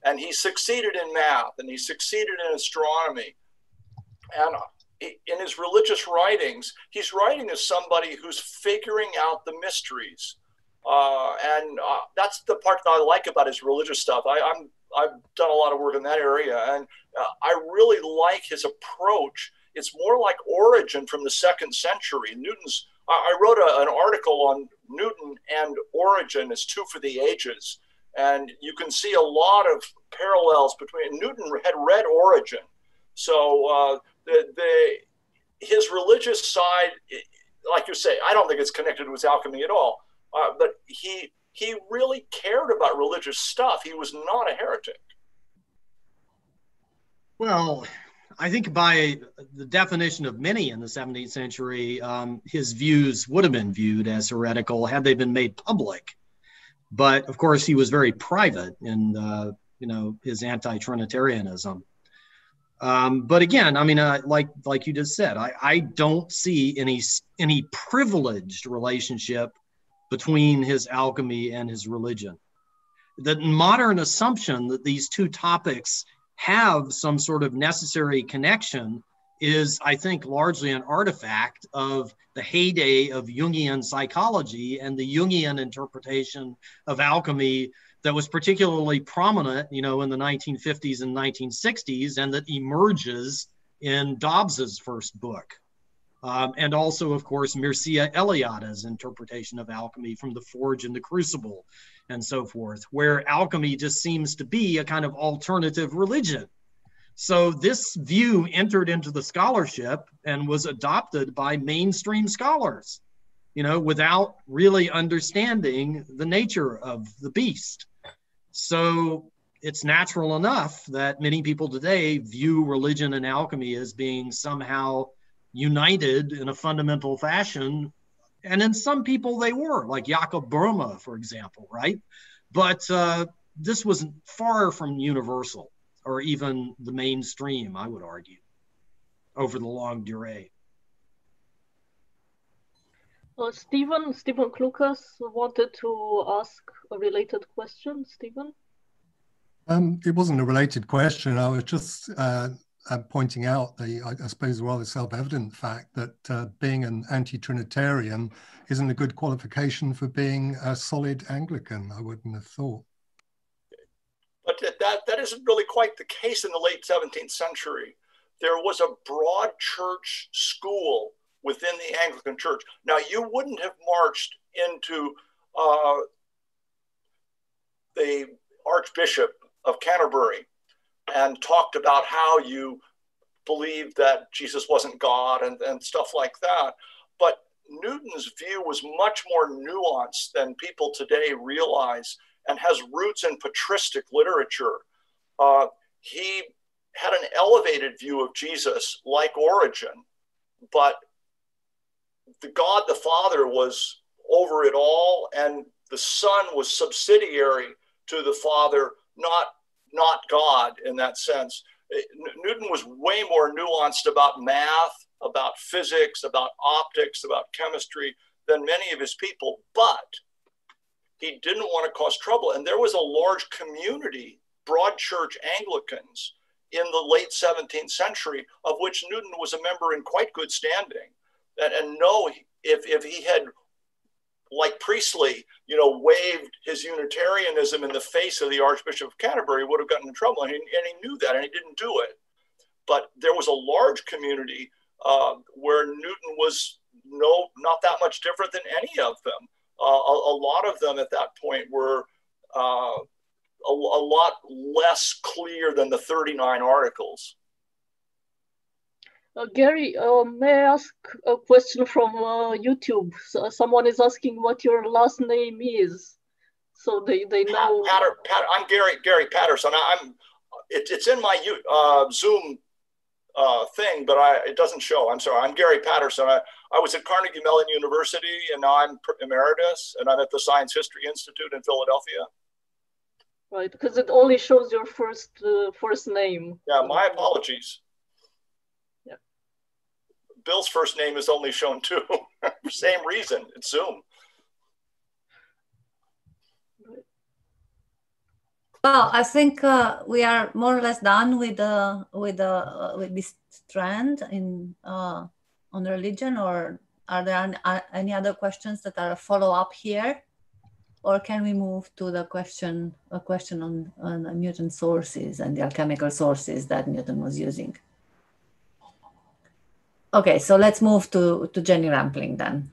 Speaker 10: And he succeeded in math, and he succeeded in astronomy. And in his religious writings, he's writing as somebody who's figuring out the mysteries. That's the part that I like about his religious stuff. I've done a lot of work in that area, and I really like his approach. It's more like Origen from the 2nd century. I wrote an article on Newton and Origen as two for the ages, and you can see a lot of parallels between. Newton had read Origen, so his religious side, like you say, I don't think it's connected with alchemy at all. But he really cared about religious stuff. He was not a heretic.
Speaker 1: Well, I think by the definition of many in the 17th century, his views would have been viewed as heretical had they been made public. But of course, he was very private in his anti-Trinitarianism. But again, I mean, like you just said, I don't see any privileged relationship between his alchemy and his religion. The modern assumption that these two topics have some sort of necessary connection is, I think, largely an artifact of the heyday of Jungian psychology and the Jungian interpretation of alchemy that was particularly prominent, in the 1950s and 1960s, and that emerges in Dobbs's first book. And also, of course, Mircea Eliade's interpretation of alchemy from The Forge and the Crucible and so forth, where alchemy just seems to be a kind of alternative religion. So this view entered into the scholarship and was adopted by mainstream scholars, without really understanding the nature of the beast. So it's natural enough that many people today view religion and alchemy as being somehow united in a fundamental fashion. And in some people they were, like Jakob Böhme, for example, right? But this was far from universal or even the mainstream, I would argue, over the longue durée.
Speaker 3: Stephen Klukas wanted to ask a related question. Stephen?
Speaker 4: It wasn't a related question. I was just pointing out I suppose, rather self-evident fact that being an anti-Trinitarian isn't a good qualification for being a solid Anglican, I wouldn't have thought.
Speaker 10: But that isn't really quite the case in the late 17th century. There was a broad church school within the Anglican Church. Now, you wouldn't have marched into the Archbishop of Canterbury and talked about how you believed that Jesus wasn't God and stuff like that. But Newton's view was much more nuanced than people today realize and has roots in patristic literature. He had an elevated view of Jesus like Origen, but the God the Father was over it all, and the Son was subsidiary to the Father, not God in that sense. Newton was way more nuanced about math about physics, about optics, about chemistry than many of his people, but he didn't want to cause trouble. And there was a large community, broad church Anglicans, in the late 17th century, of which Newton was a member in quite good standing. And no, if he had, like Priestley, waved his Unitarianism in the face of the Archbishop of Canterbury, he would have gotten in trouble. And he knew that, and he didn't do it. But there was a large community where Newton was not that much different than any of them. A lot of them at that point were a lot less clear than the 39 articles.
Speaker 3: Gary, may I ask a question from YouTube? So someone is asking what your last name is, so they know.
Speaker 10: I'm Gary Patterson. It's in my Zoom thing, but it doesn't show. I'm sorry. I'm Gary Patterson. I was at Carnegie Mellon University, and now I'm emeritus, and I'm at the Science History Institute in Philadelphia.
Speaker 3: Right, because it only shows your first name.
Speaker 10: Yeah, my apologies.
Speaker 3: Yeah.
Speaker 10: Bill's first name is only shown too. Same reason. It's Zoom.
Speaker 2: Well, I think we are more or less done with this trend on religion. Or are there any other questions that are a follow up here, or can we move to the question on Newton's sources and the alchemical sources that Newton was using? Okay, so let's move to Jenny Rampling then,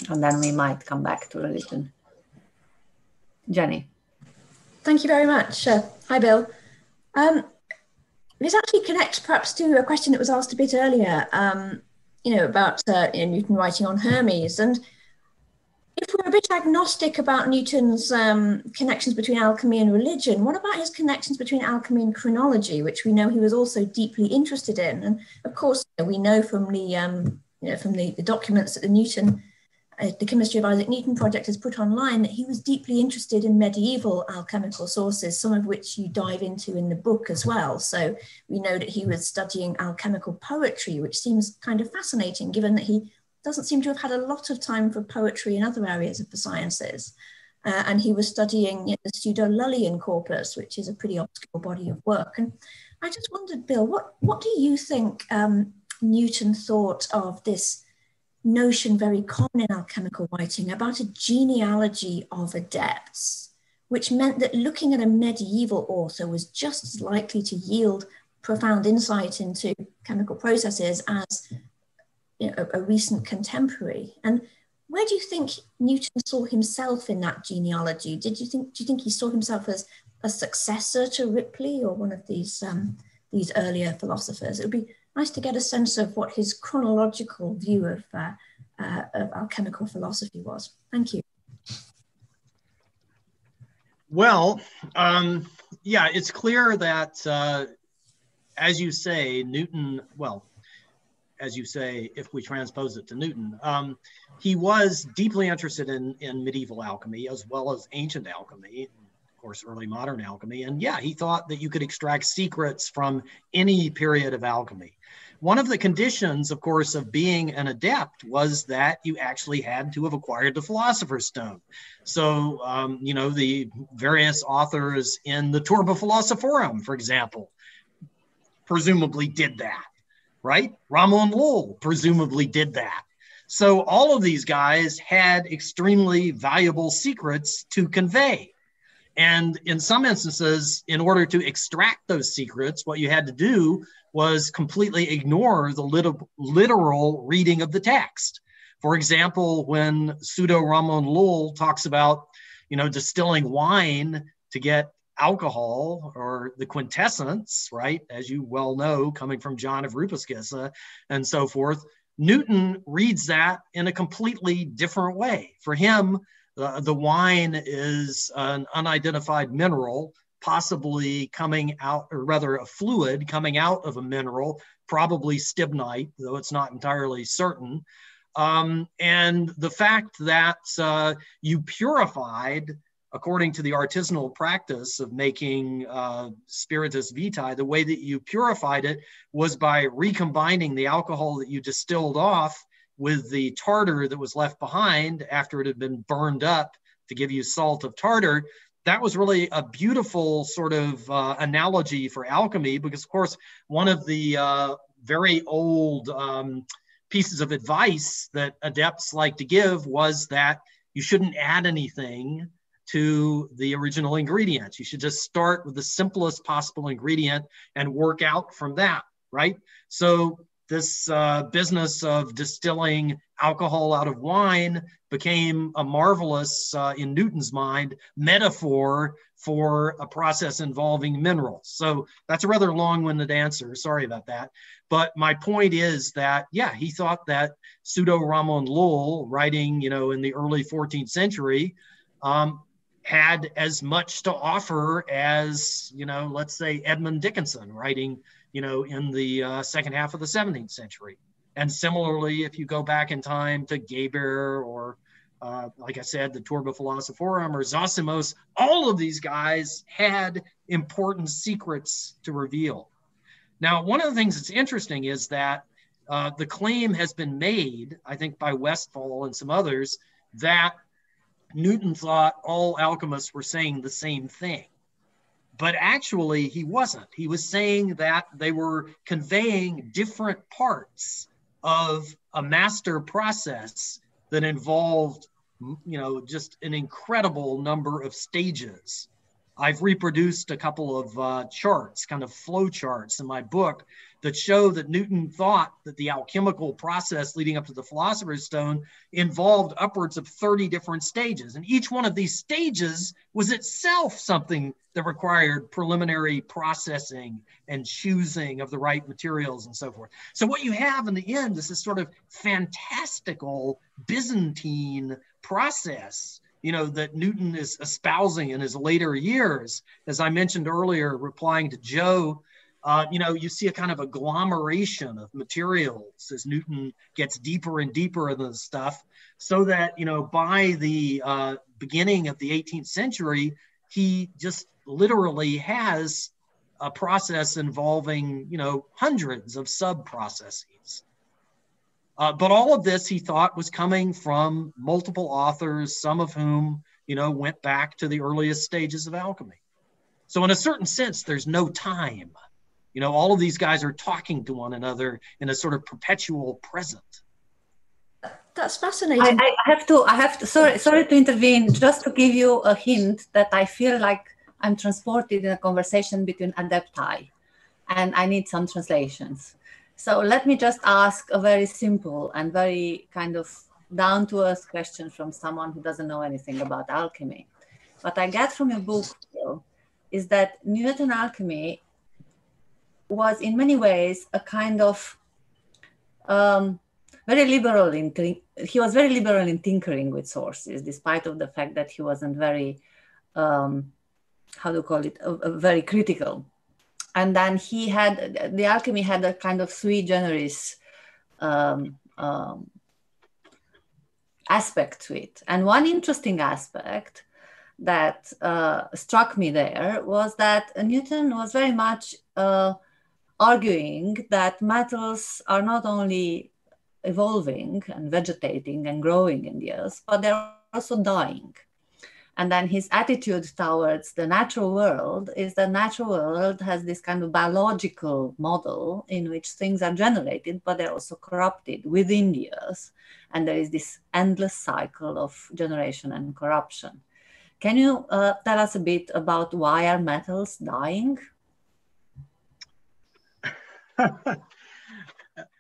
Speaker 2: and then we might come back to religion. Jenny.
Speaker 11: Thank you very much. Hi, Bill. This actually connects perhaps to a question that was asked a bit earlier, about Newton writing on Hermes. And if we're a bit agnostic about Newton's connections between alchemy and religion, what about his connections between alchemy and chronology, which we know he was also deeply interested in? And of course, we know from the documents that the Chemistry of Isaac Newton project has put online, that he was deeply interested in medieval alchemical sources, some of which you dive into in the book as well. So we know that he was studying alchemical poetry, which seems kind of fascinating, given that he doesn't seem to have had a lot of time for poetry in other areas of the sciences. And he was studying the pseudo-Lullian corpus, which is a pretty obscure body of work. And I just wondered, Bill, what do you think Newton thought of this notion very common in alchemical writing about a genealogy of adepts, which meant that looking at a medieval author was just as likely to yield profound insight into chemical processes as a recent contemporary? And where do you think Newton saw himself in that genealogy? Do you think he saw himself as a successor to Ripley or one of these earlier philosophers? It would be nice to get a sense of what his chronological view of alchemical philosophy was. Thank you.
Speaker 1: Well, yeah, it's clear that, as you say, Newton, well, as you say, if we transpose it to Newton, he was deeply interested in medieval alchemy as well as ancient alchemy, of course, early modern alchemy. And yeah, he thought that you could extract secrets from any period of alchemy. One of the conditions, of course, of being an adept was that you actually had to have acquired the Philosopher's Stone. So, the various authors in the Turba Philosophorum, for example, presumably did that, right? Ramon Lull presumably did that. So all of these guys had extremely valuable secrets to convey. And in some instances, in order to extract those secrets, what you had to do was completely ignore the literal reading of the text. For example, when pseudo Ramon Lull talks about, distilling wine to get alcohol or the quintessence, right, as you well know, coming from John of Rupascissa and so forth, Newton reads that in a completely different way. For him, the wine is an unidentified mineral, possibly coming out, or rather a fluid coming out of a mineral, probably stibnite, though it's not entirely certain. And the fact that you purified according to the artisanal practice of making spiritus vitae, the way that you purified it was by recombining the alcohol that you distilled off with the tartar that was left behind after it had been burned up to give you salt of tartar. That was really a beautiful sort of analogy for alchemy, because, of course, one of the very old pieces of advice that adepts like to give was that you shouldn't add anything to the original ingredients. You should just start with the simplest possible ingredient and work out from that, right? So this business of distilling alcohol out of wine became a marvelous, in Newton's mind, metaphor for a process involving minerals. So that's a rather long-winded answer. Sorry about that. But my point is that, yeah, he thought that pseudo Ramon Lull, writing, in the early 14th century, had as much to offer as, let's say Edmund Dickinson writing, in the second half of the 17th century. And similarly, if you go back in time to Geber or, like I said, the Turba Philosophorum or Zosimos, all of these guys had important secrets to reveal. Now, one of the things that's interesting is that the claim has been made, I think by Westphal and some others, that Newton thought all alchemists were saying the same thing. But actually, he wasn't. He was saying that they were conveying different parts of a master process that involved, just an incredible number of stages. I've reproduced a couple of charts, kind of flow charts in my book that show that Newton thought that the alchemical process leading up to the Philosopher's Stone involved upwards of 30 different stages. And each one of these stages was itself something that required preliminary processing and choosing of the right materials and so forth. So what you have in the end is this sort of fantastical Byzantine process, that Newton is espousing in his later years. As I mentioned earlier, replying to Joe, you see a kind of agglomeration of materials as Newton gets deeper and deeper into the stuff, so that, by the beginning of the 18th century, he just literally has a process involving, hundreds of sub-processes. But all of this, he thought, was coming from multiple authors, some of whom, went back to the earliest stages of alchemy. So in a certain sense, there's no time. All of these guys are talking to one another in a sort of perpetual present.
Speaker 11: That's fascinating.
Speaker 2: I have to, sorry to intervene, just to give you a hint that I feel like I'm transported in a conversation between adepti, and I need some translations. So let me just ask a very simple and very kind of down-to-earth question from someone who doesn't know anything about alchemy. What I get from your book, Phil, is that Newton alchemy was in many ways a kind of very liberal he was very liberal in tinkering with sources, despite of the fact that he wasn't very, very critical. And then the alchemy had a kind of sui generis aspect to it. And one interesting aspect that struck me there was that Newton was very much arguing that metals are not only evolving and vegetating and growing in the earth, but they're also dying. And then his attitude towards the natural world is the natural world has this kind of biological model in which things are generated, but they're also corrupted within the earth. And there is this endless cycle of generation and corruption. Can you tell us a bit about why are metals dying?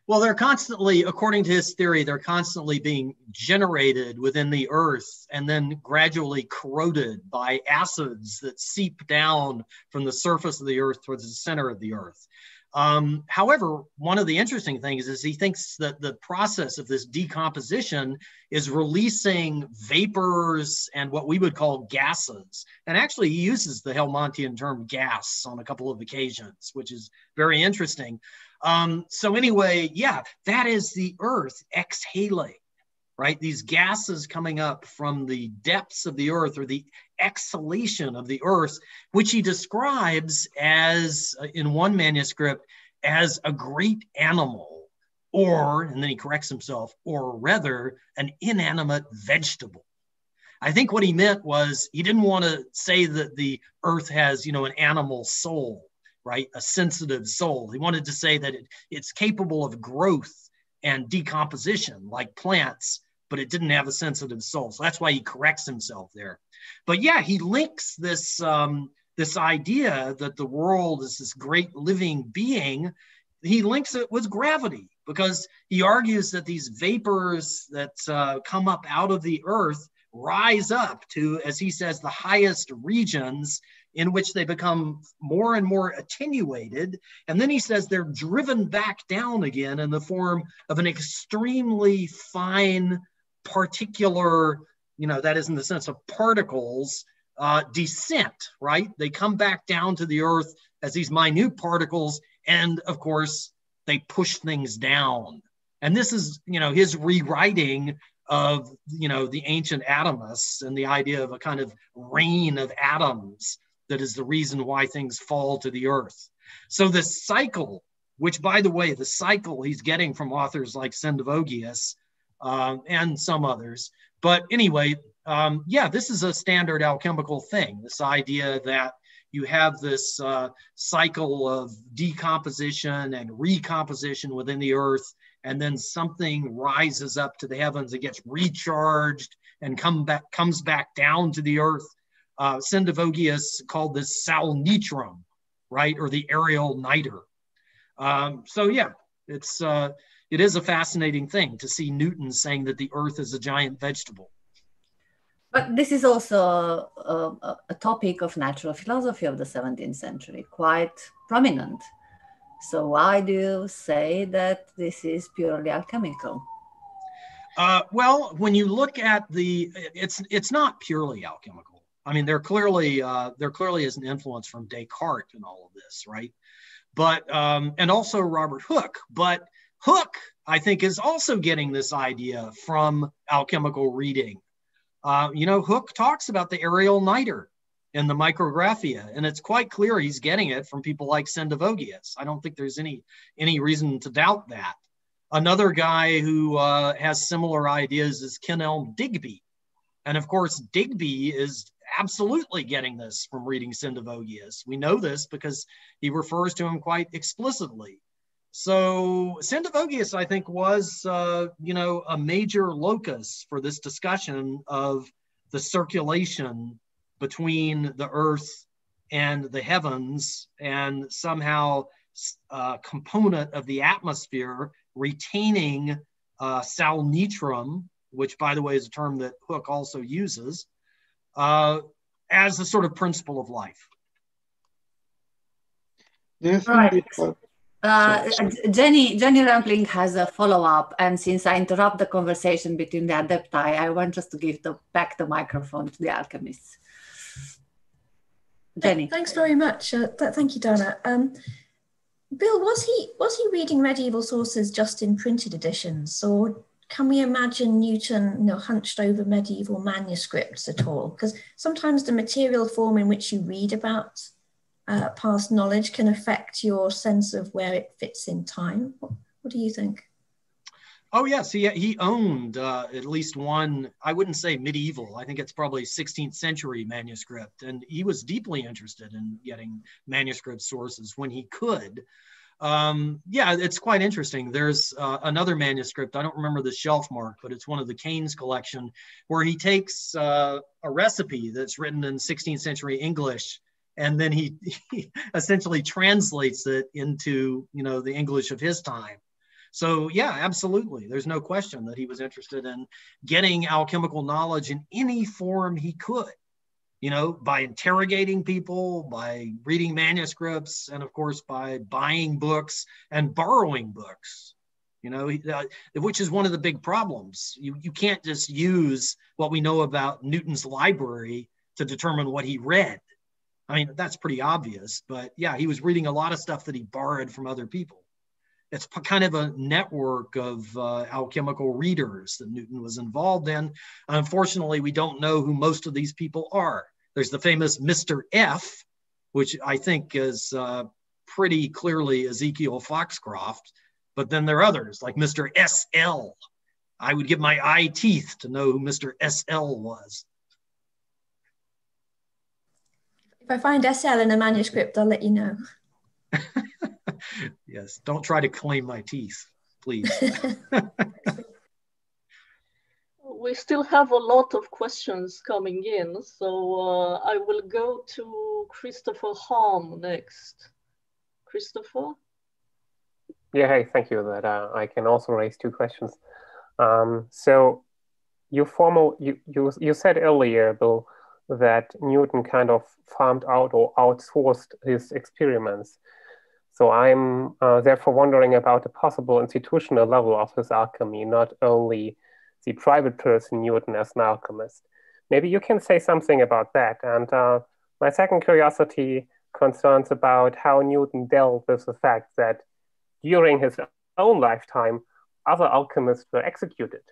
Speaker 1: Well, they're constantly, according to his theory, they're constantly being generated within the earth and then gradually corroded by acids that seep down from the surface of the earth towards the center of the earth. However, one of the interesting things is he thinks that the process of this decomposition is releasing vapors and what we would call gases. And actually, he uses the Helmontian term gas on a couple of occasions, which is very interesting. So anyway, yeah, that is the earth exhaling, right? These gases coming up from the depths of the earth, or the exhalation of the earth, which he describes as, in one manuscript, as a great animal, or, and then he corrects himself, or rather an inanimate vegetable. I think what he meant was he didn't want to say that the earth has, an animal soul, right? A sensitive soul. He wanted to say that it's capable of growth and decomposition like plants, but it didn't have a sensitive soul. So that's why he corrects himself there. But yeah, he links this, this idea that the world is this great living being. He links it with gravity, because he argues that these vapors that come up out of the earth rise up to, as he says, the highest regions, in which they become more and more attenuated. And then he says they're driven back down again in the form of an extremely fine particular, that is in the sense of particles, descent, right? They come back down to the earth as these minute particles, and of course, they push things down. And this is, his rewriting of, the ancient atomists and the idea of a kind of rain of atoms that is the reason why things fall to the earth. So this cycle, which, by the way, the cycle he's getting from authors like Sendivogius and some others. But anyway, this is a standard alchemical thing, this idea that you have this cycle of decomposition and recomposition within the earth, and then something rises up to the heavens, it gets recharged and comes back down to the earth. Sendivogius called this salnitrum, right, or the aerial niter. It is a fascinating thing to see Newton saying that the earth is a giant vegetable.
Speaker 2: But this is also a topic of natural philosophy of the 17th century, quite prominent. So why do you say that this is purely alchemical?
Speaker 1: Well, when you look at it's not purely alchemical. I mean, there clearly is an influence from Descartes in all of this, right? But and also Robert Hooke. But Hooke, I think, is also getting this idea from alchemical reading. Hooke talks about the aerial niter in the Micrographia, and it's quite clear he's getting it from people like Sendivogius. I don't think there's any reason to doubt that. Another guy who has similar ideas is Kenelm Digby. And of course, Digby is absolutely getting this from reading Sendivogius. We know this because he refers to him quite explicitly. So Sendivogius, I think, was, a major locus for this discussion of the circulation between the earth and the heavens, and somehow a component of the atmosphere retaining salnitrum, which, by the way, is a term that Hooke also uses, as a sort of principle of life.
Speaker 2: Right. Jenny Rampling has a follow-up, and since I interrupt the conversation between the adepti, I want just to give back the microphone to the alchemists. Jenny.
Speaker 11: Thanks very much. Thank you, Dana. Bill, was he reading medieval sources just in printed editions, or can we imagine Newton, hunched over medieval manuscripts at all? Because sometimes the material form in which you read about past knowledge can affect your sense of where it fits in time. What do you think?
Speaker 1: Oh, yes. He owned at least one, I wouldn't say medieval, I think it's probably 16th century manuscript. And he was deeply interested in getting manuscript sources when he could. It's quite interesting. There's another manuscript, I don't remember the shelf mark, but it's one of the Keynes collection, where he takes a recipe that's written in 16th century English, and then he essentially translates it into, the English of his time. So yeah, absolutely. There's no question that he was interested in getting alchemical knowledge in any form he could, by interrogating people, by reading manuscripts, and of course, by buying books and borrowing books, which is one of the big problems. You can't just use what we know about Newton's library to determine what he read. I mean, that's pretty obvious, but yeah, he was reading a lot of stuff that he borrowed from other people. it's kind of a network of alchemical readers that Newton was involved in. Unfortunately, we don't know who most of these people are. There's the famous Mr. F, which I think is pretty clearly Ezekiel Foxcroft, but then there are others like Mr. SL. I would give my eye teeth to know who Mr. SL was.
Speaker 11: If I find SL in a manuscript, I'll let you know.
Speaker 1: Yes, don't try to claim my teeth, please.
Speaker 3: We still have a lot of questions coming in, so I will go to Christopher Harm next. Christopher?
Speaker 12: Yeah, hey, thank you. That I can also raise two questions. So you said earlier, Bill, that Newton kind of farmed out or outsourced his experiments. So I'm therefore wondering about the possible institutional level of his alchemy, not only the private person Newton as an alchemist. Maybe you can say something about that. And my second curiosity concerns about how Newton dealt with the fact that during his own lifetime, other alchemists were executed.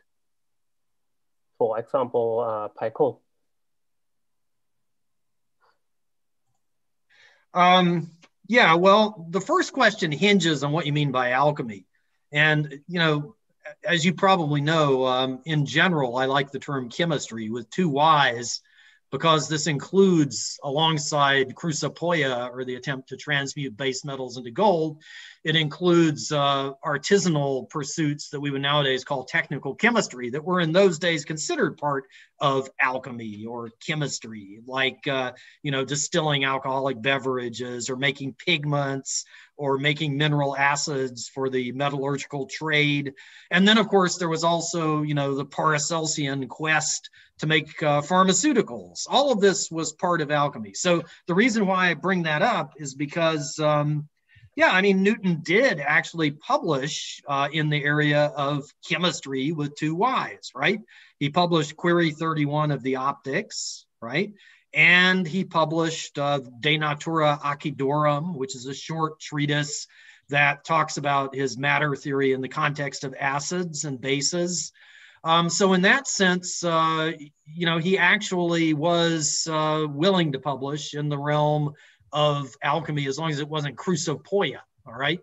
Speaker 12: For example, Picot.
Speaker 1: Yeah, well, the first question hinges on what you mean by alchemy. And, you know, as you probably know, in general, I like the term chemistry with two Y's, because this includes, alongside crucipoia, or the attempt to transmute base metals into gold, it includes artisanal pursuits that we would nowadays call technical chemistry, that were in those days considered part of alchemy or chemistry, like you know, distilling alcoholic beverages, or making pigments, or making mineral acids for the metallurgical trade. And then, of course, there was also, you know, the Paracelsian quest to make pharmaceuticals. All of this was part of alchemy. So the reason why I bring that up is because, yeah, I mean, Newton did actually publish in the area of chemistry with two Y's, right? He published Query 31 of the Optics, right? And he published De Natura Acidorum, which is a short treatise that talks about his matter theory in the context of acids and bases. So in that sense, you know, he actually was willing to publish in the realm of alchemy, as long as it wasn't crucipoia, all right?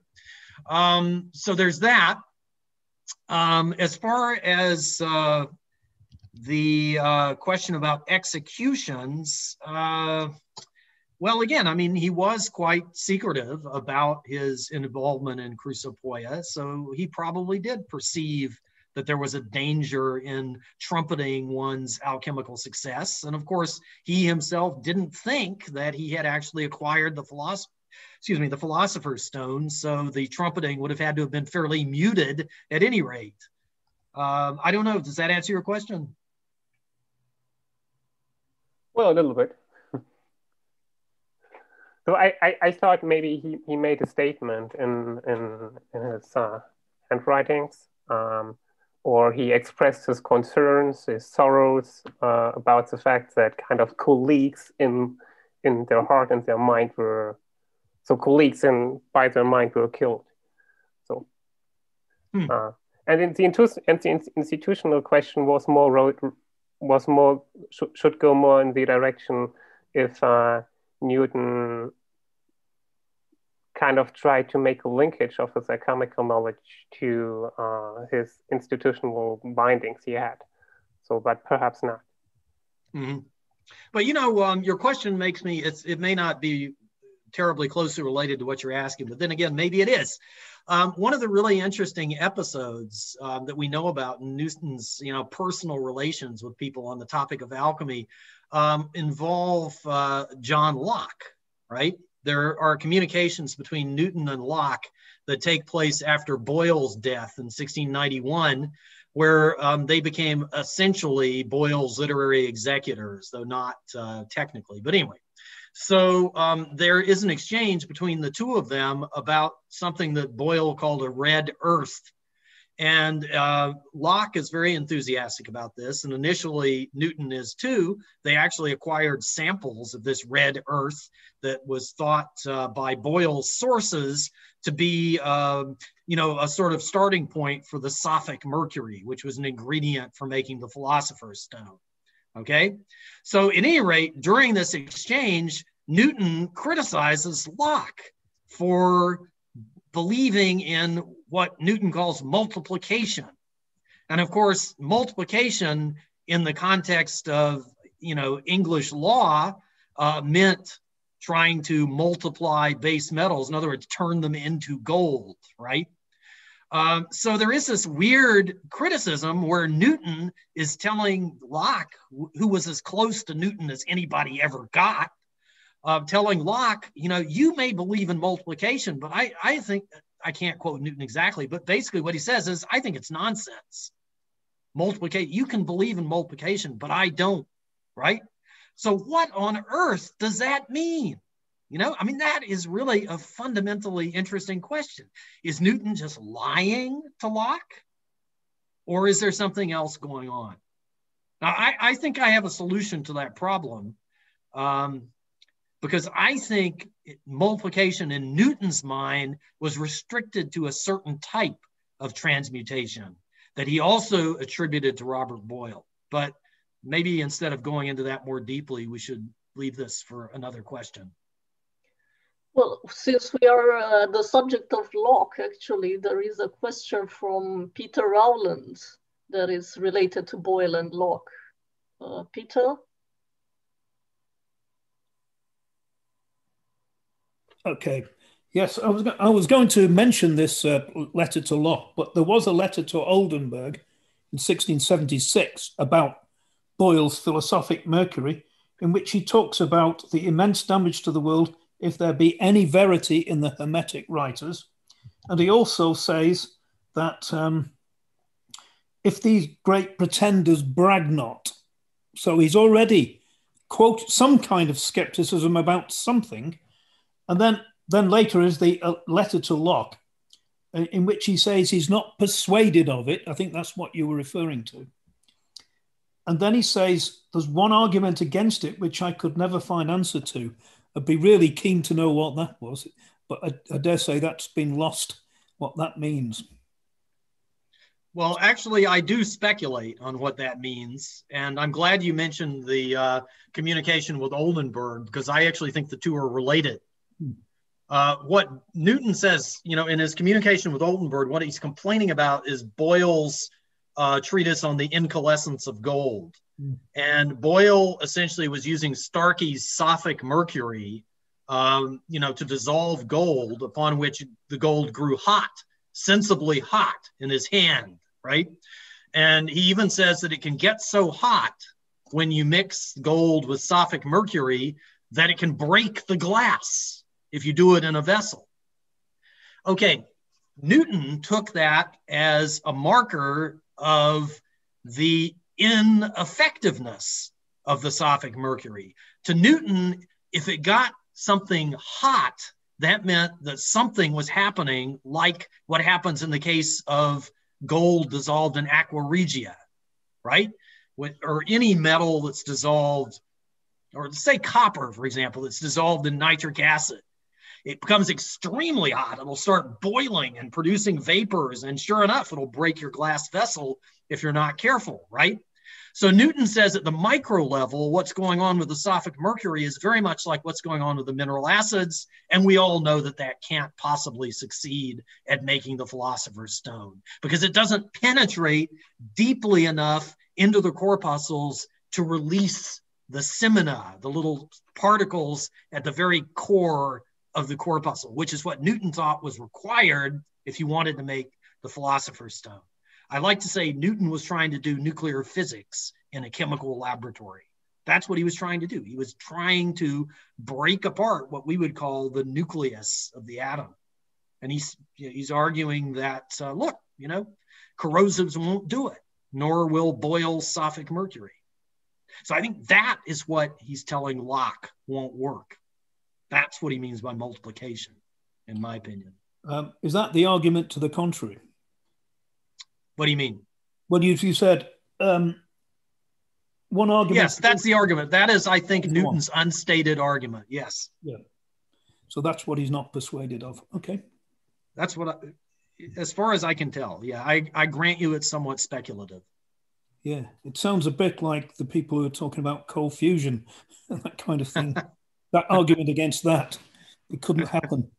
Speaker 1: So there's that. As far as the question about executions, well, again, I mean, he was quite secretive about his involvement in crucipoia, so he probably did perceive that there was a danger in trumpeting one's alchemical success. And of course, he himself didn't think that he had actually acquired the philosopher's stone, so the trumpeting would have had to have been fairly muted at any rate. I don't know, does that answer your question?
Speaker 12: Well, a little bit. So I thought maybe he made a statement in his handwritings, or he expressed his concerns, his sorrows about the fact that kind of colleagues in their heart and their mind were, so colleagues by their mind were killed. So, and the institutional question was should go more in the direction if Newton kind of tried to make a linkage of his alchemical knowledge to his institutional bindings he had. So, but perhaps not.
Speaker 1: Mm-hmm. But, you know, your question makes me, it may not be terribly closely related to what you're asking, but then again, maybe it is. One of the really interesting episodes that we know about in Newton's, you know, personal relations with people on the topic of alchemy involve John Locke, right? There are communications between Newton and Locke that take place after Boyle's death in 1691, where they became essentially Boyle's literary executors, though not technically. But anyway, so there is an exchange between the two of them about something that Boyle called a red earth. And Locke is very enthusiastic about this, and initially Newton is too. They actually acquired samples of this red earth that was thought by Boyle's sources to be, you know, a sort of starting point for the Sophic mercury, which was an ingredient for making the philosopher's stone. Okay, so at any rate, during this exchange, Newton criticizes Locke for believing in what Newton calls multiplication. And of course, multiplication in the context of, you know, English law meant trying to multiply base metals. In other words, turn them into gold, right? So there is this weird criticism where Newton is telling Locke, who was as close to Newton as anybody ever got, telling Locke, you know, you may believe in multiplication, but I think, I can't quote Newton exactly, but basically what he says is, I think it's nonsense. Multiplication, you can believe in multiplication, but I don't, right? So what on earth does that mean? You know, I mean, that is really a fundamentally interesting question. Is Newton just lying to Locke? Or is there something else going on? Now, I think I have a solution to that problem, because I think multiplication in Newton's mind was restricted to a certain type of transmutation that he also attributed to Robert Boyle. But maybe instead of going into that more deeply, we should leave this for another question.
Speaker 3: Well, since we are the subject of Locke, actually, there is a question from Peter Rowland that is related to Boyle and Locke. Peter?
Speaker 13: Okay. Yes, I was going to mention this letter to Locke, but there was a letter to Oldenburg in 1676 about Boyle's philosophic mercury, in which he talks about the immense damage to the world if there be any verity in the Hermetic writers. And he also says that if these great pretenders brag not, so he's already quote some kind of skepticism about something. And then later is the letter to Locke, in which he says he's not persuaded of it. I think that's what you were referring to. And then he says, there's one argument against it, which I could never find answer to. I'd be really keen to know what that was, but I dare say that's been lost, what that means.
Speaker 1: Well, actually, I do speculate on what that means. And I'm glad you mentioned the communication with Oldenburg, because I actually think the two are related. What Newton says, you know, in his communication with Oldenburg, what he's complaining about is Boyle's treatise on the incalescence of gold. And Boyle essentially was using Starkey's Sophic mercury, you know, to dissolve gold, upon which the gold grew hot, sensibly hot in his hand, right? And he even says that it can get so hot when you mix gold with Sophic mercury that it can break the glass if you do it in a vessel. Okay, Newton took that as a marker of the ineffectiveness of the Sophic mercury. To Newton, if it got something hot, that meant that something was happening, like what happens in the case of gold dissolved in aqua regia, right? Or any metal that's dissolved, or say copper, for example, that's dissolved in nitric acid. It becomes extremely hot. It'll start boiling and producing vapors. And sure enough, it'll break your glass vessel if you're not careful, right? So Newton says at the micro level, what's going on with the Sophic mercury is very much like what's going on with the mineral acids. And we all know that that can't possibly succeed at making the philosopher's stone, because it doesn't penetrate deeply enough into the corpuscles to release the semina, the little particles at the very core of the corpuscle, which is what Newton thought was required if you wanted to make the philosopher's stone. I like to say Newton was trying to do nuclear physics in a chemical laboratory. That's what he was trying to do. He was trying to break apart what we would call the nucleus of the atom. And he's arguing that, look, you know, corrosives won't do it, nor will Boyle's Sophic mercury. So I think that is what he's telling Locke won't work. That's what he means by multiplication, in my opinion.
Speaker 13: Is that the argument to the contrary?
Speaker 1: What do you mean?
Speaker 13: Well, you said one argument.
Speaker 1: Yes, that's the argument. That is, I think, Newton's unstated argument. Yes.
Speaker 13: Yeah. So that's what he's not persuaded of. Okay.
Speaker 1: That's what as far as I can tell. Yeah, I grant you it's somewhat speculative.
Speaker 13: Yeah, it sounds a bit like the people who are talking about cold fusion and that kind of thing. That argument against that, it couldn't happen.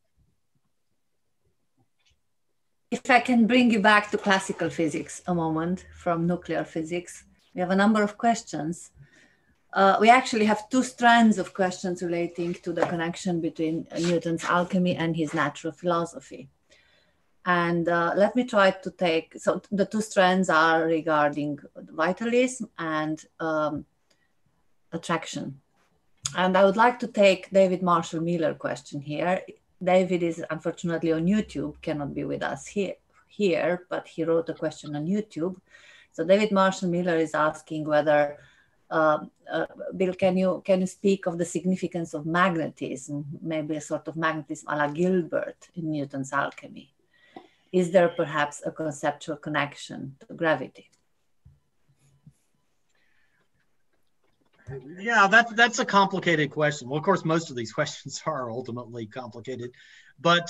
Speaker 2: If I can bring you back to classical physics a moment from nuclear physics, we have a number of questions. We actually have two strands of questions relating to the connection between Newton's alchemy and his natural philosophy. And let me try to take, so the two strands are regarding vitalism and attraction. And I would like to take David Marshall Miller question here. David is unfortunately on YouTube, cannot be with us here, but he wrote a question on YouTube. So David Marshall Miller is asking whether, Bill, can you speak of the significance of magnetism, maybe a sort of magnetism a la Gilbert in Newton's alchemy? Is there perhaps a conceptual connection to gravity?
Speaker 1: Yeah, that's a complicated question. Well, of course, most of these questions are ultimately complicated, but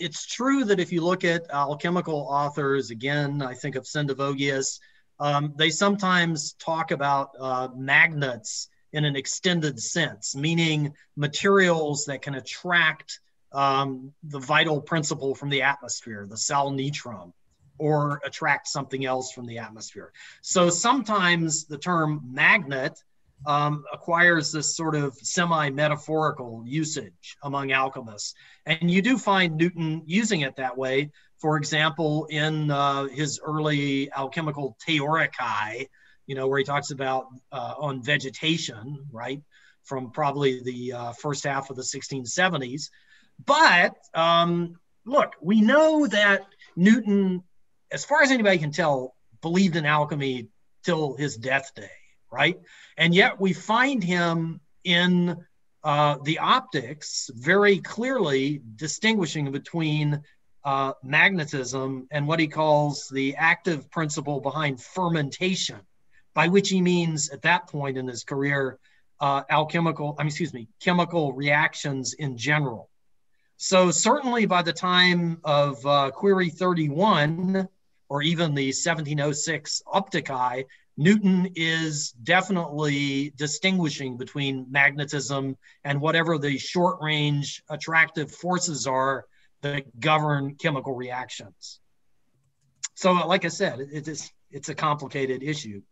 Speaker 1: it's true that if you look at alchemical authors, again, I think of Sendivogius, they sometimes talk about magnets in an extended sense, meaning materials that can attract the vital principle from the atmosphere, the salnitrum, or attract something else from the atmosphere. So sometimes the term magnet acquires this sort of semi-metaphorical usage among alchemists. And you do find Newton using it that way. For example, in his early alchemical Theoricae, where he talks about on vegetation, right, from probably the first half of the 1670s. But look, we know that Newton, as far as anybody can tell, believed in alchemy till his death day, right? And yet we find him in the optics very clearly distinguishing between magnetism and what he calls the active principle behind fermentation, by which he means at that point in his career, chemical reactions in general. So certainly by the time of Query 31, or even the 1706 Opticae, Newton is definitely distinguishing between magnetism and whatever the short-range attractive forces are that govern chemical reactions. So like I said, it's a complicated issue.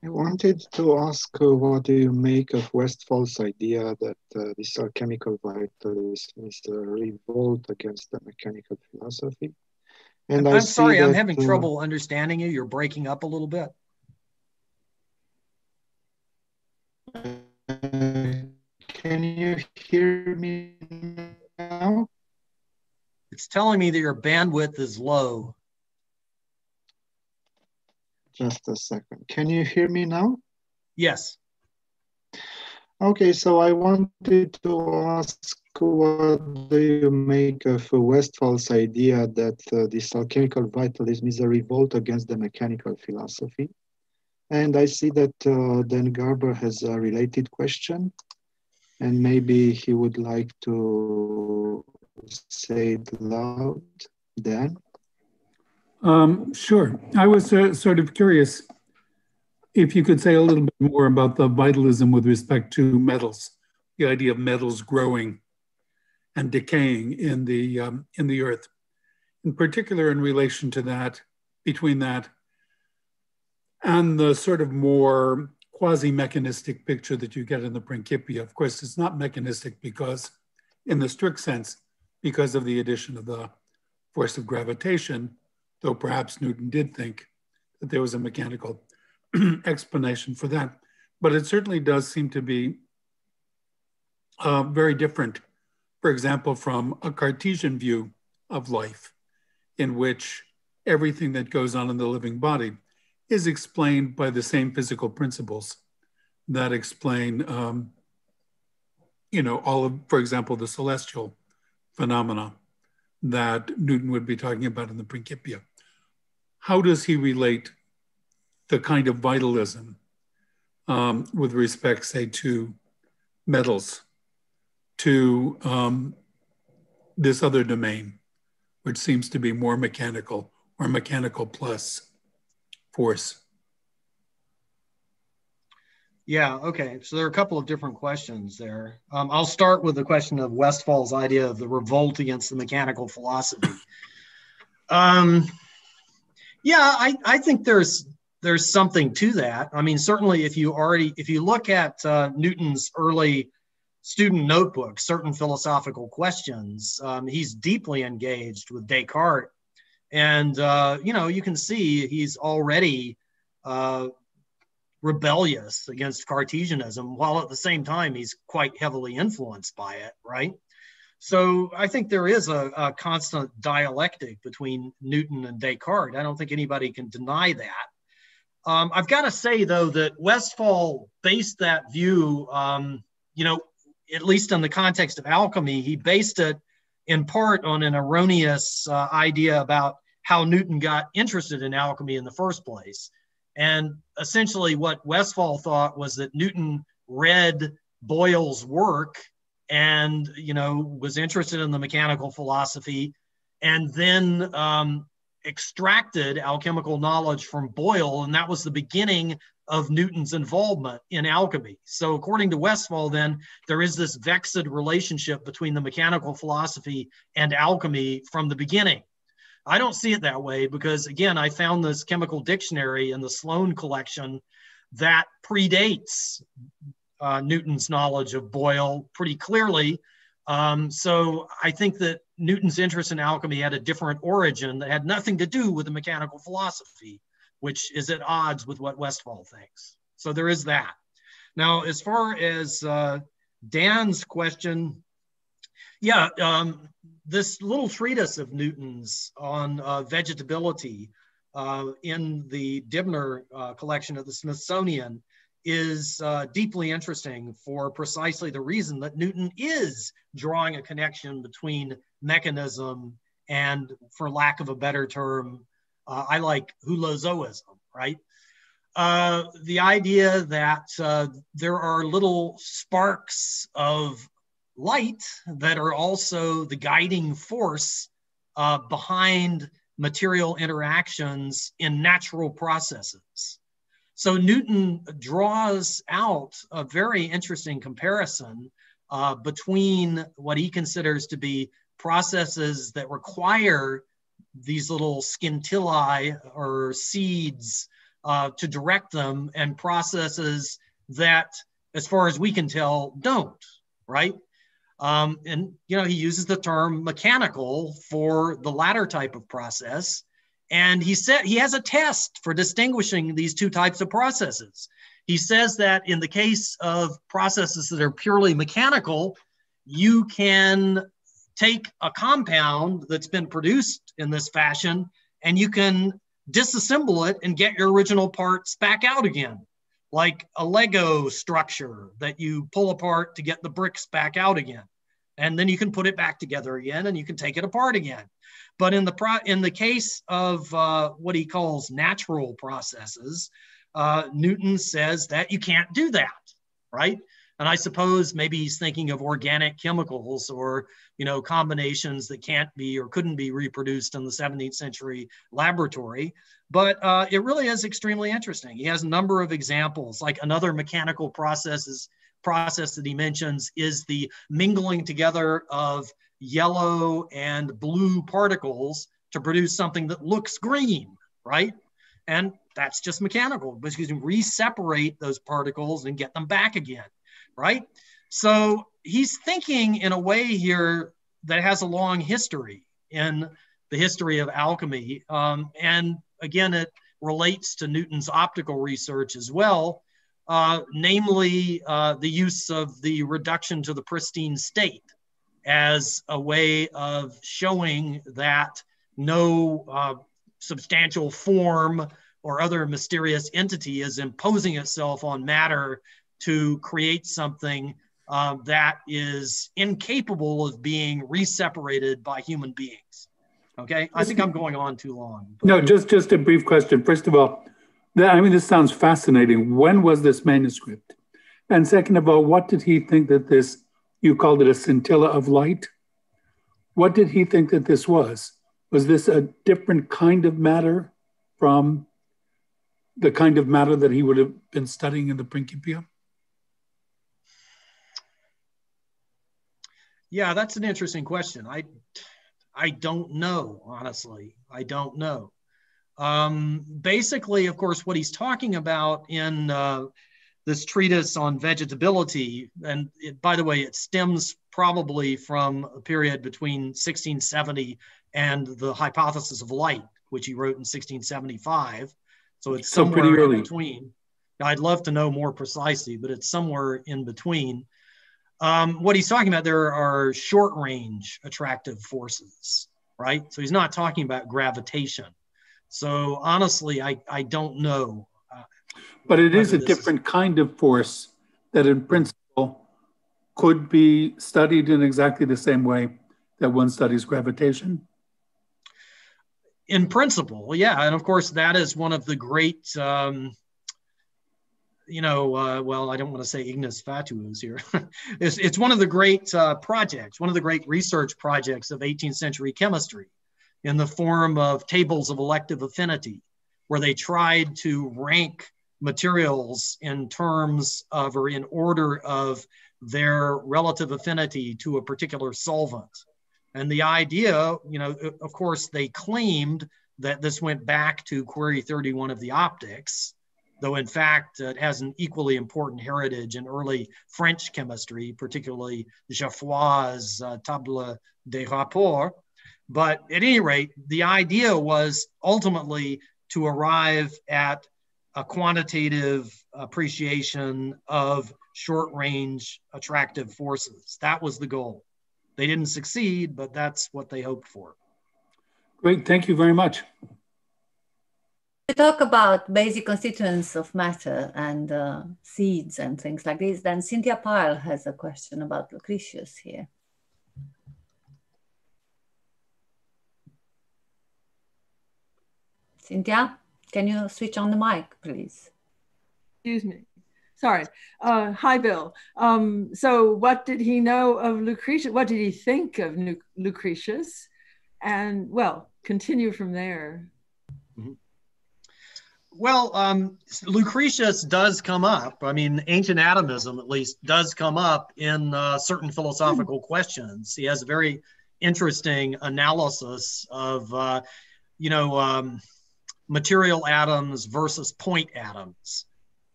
Speaker 5: I wanted to ask what do you make of Westphal's idea that this alchemical vitalism is a revolt against the mechanical philosophy? And
Speaker 1: I'm sorry, I'm having trouble understanding you. You're breaking up a little bit.
Speaker 5: Can you hear me now?
Speaker 1: It's telling me that your bandwidth is low.
Speaker 5: Just a second. Can you hear me now?
Speaker 1: Yes.
Speaker 5: Okay, so I wanted to ask what do you make of Westphal's idea that this alchemical vitalism is a revolt against the mechanical philosophy? And I see that Dan Garber has a related question, and maybe he would like to say it loud. Dan?
Speaker 6: Sure. I was sort of curious if you could say a little bit more about the vitalism with respect to metals, the idea of metals growing and decaying in the earth, in particular in relation to that, between that and the sort of more quasi-mechanistic picture that you get in the Principia. Of course, it's not mechanistic because, in the strict sense, because of the addition of the force of gravitation, though perhaps Newton did think that there was a mechanical explanation for that. But it certainly does seem to be very different, for example, from a Cartesian view of life, in which everything that goes on in the living body is explained by the same physical principles that explain, all of, for example, the celestial phenomena that Newton would be talking about in the Principia. How does he relate the kind of vitalism with respect, say, to metals, to this other domain, which seems to be more mechanical or mechanical plus force?
Speaker 1: Yeah, okay. So there are a couple of different questions there. I'll start with the question of Westphal's idea of the revolt against the mechanical philosophy. Yeah, I think there's something to that. I mean, certainly if you look at Newton's early student notebooks, certain philosophical questions, he's deeply engaged with Descartes. And, you can see he's already rebellious against Cartesianism, while at the same time, he's quite heavily influenced by it, right? So I think there is a constant dialectic between Newton and Descartes. I don't think anybody can deny that. I've got to say, though, that Westphal based that view, at least in the context of alchemy, he based it in part on an erroneous idea about how Newton got interested in alchemy in the first place. And essentially what Westphal thought was that Newton read Boyle's work and, was interested in the mechanical philosophy, and then extracted alchemical knowledge from Boyle, and that was the beginning of Newton's involvement in alchemy. So according to Westphal, then, there is this vexed relationship between the mechanical philosophy and alchemy from the beginning. I don't see it that way because, again, I found this chemical dictionary in the Sloan collection that predates Newton's knowledge of Boyle pretty clearly. So I think that Newton's interest in alchemy had a different origin that had nothing to do with the mechanical philosophy, which is at odds with what Westphal thinks. So there is that. Now, as far as Dan's question, yeah, this little treatise of Newton's on vegetability in the Dibner collection of the Smithsonian is deeply interesting for precisely the reason that Newton is drawing a connection between mechanism and, for lack of a better term, I like holozoism, right? The idea that there are little sparks of light that are also the guiding force behind material interactions in natural processes. So Newton draws out a very interesting comparison between what he considers to be processes that require these little scintillae or seeds to direct them, and processes that, as far as we can tell, don't, right? And, he uses the term mechanical for the latter type of process. And he said he has a test for distinguishing these two types of processes. He says that in the case of processes that are purely mechanical, you can take a compound that's been produced in this fashion and you can disassemble it and get your original parts back out again, like a Lego structure that you pull apart to get the bricks back out again. And then you can put it back together again and you can take it apart again. But in the case of what he calls natural processes, Newton says that you can't do that, right? And I suppose maybe he's thinking of organic chemicals or, combinations that can't be or couldn't be reproduced in the 17th century laboratory. But it really is extremely interesting. He has a number of examples, like another mechanical process that he mentions is the mingling together of yellow and blue particles to produce something that looks green, right? And that's just mechanical, because you can re-separate those particles and get them back again, right? So he's thinking in a way here that has a long history in the history of alchemy. And again, it relates to Newton's optical research as well, namely the use of the reduction to the pristine state as a way of showing that no substantial form or other mysterious entity is imposing itself on matter to create something that is incapable of being re-separated by human beings. Okay, I think I'm going on too long.
Speaker 6: But... No, just a brief question. First of all, this sounds fascinating. When was this manuscript? And second of all, what did he think that this you called it a scintilla of light. What did he think that this was? Was this a different kind of matter from the kind of matter that he would have been studying in the Principia?
Speaker 1: Yeah, that's an interesting question. I don't know, honestly. I don't know. Basically, of course, what he's talking about in this treatise on vegetability, and by the way, it stems probably from a period between 1670 and the hypothesis of light, which he wrote in 1675. So it's somewhere
Speaker 6: pretty early.
Speaker 1: in between. I'd love to know more precisely, but it's somewhere in between. What he's talking about, there are short range attractive forces, right? So he's not talking about gravitation. So honestly, I don't know.
Speaker 6: But it is a different kind of force that in principle could be studied in exactly the same way that one studies gravitation.
Speaker 1: In principle, yeah. And of course, that is one of the great, well, I don't want to say ignis fatuus here. It's one of the great projects, one of the great research projects of 18th century chemistry in the form of tables of elective affinity, where they tried to rank materials in terms of or in order of their relative affinity to a particular solvent. And the idea, of course, they claimed that this went back to query 31 of the optics, though in fact it has an equally important heritage in early French chemistry, particularly Geoffroy's Table des Rapports. But at any rate, the idea was ultimately to arrive at a quantitative appreciation of short-range attractive forces. That was the goal. They didn't succeed, but that's what they hoped for.
Speaker 6: Great, thank you very much.
Speaker 2: We talk about basic constituents of matter and seeds and things like this. Then Cynthia Pyle has a question about Lucretius here. Cynthia, can you switch on the mic, please?
Speaker 14: Excuse me. Sorry. Hi, Bill. So what did he know of Lucretius? What did he think of Lucretius? And, well, continue from there.
Speaker 1: Mm-hmm. Well, Lucretius does come up. I mean, ancient atomism, at least, does come up in certain philosophical questions. He has a very interesting analysis of, material atoms versus point atoms.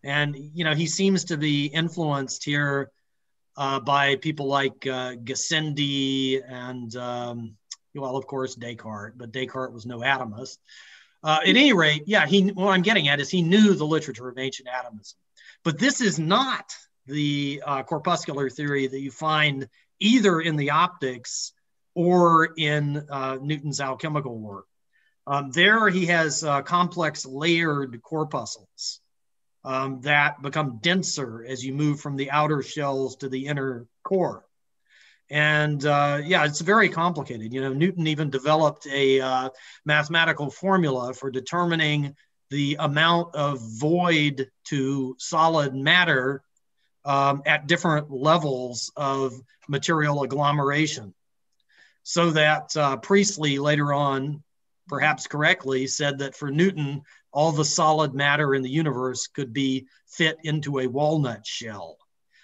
Speaker 1: And, he seems to be influenced here by people like Gassendi and, of course, Descartes, but Descartes was no atomist. At any rate, yeah, what I'm getting at is he knew the literature of ancient atomism. But this is not the corpuscular theory that you find either in the optics or in Newton's alchemical work. There he has complex layered corpuscles that become denser as you move from the outer shells to the inner core. And it's very complicated. Newton even developed a mathematical formula for determining the amount of void to solid matter at different levels of material agglomeration. So that Priestley later on, perhaps correctly, said that for Newton, all the solid matter in the universe could be fit into a walnut shell.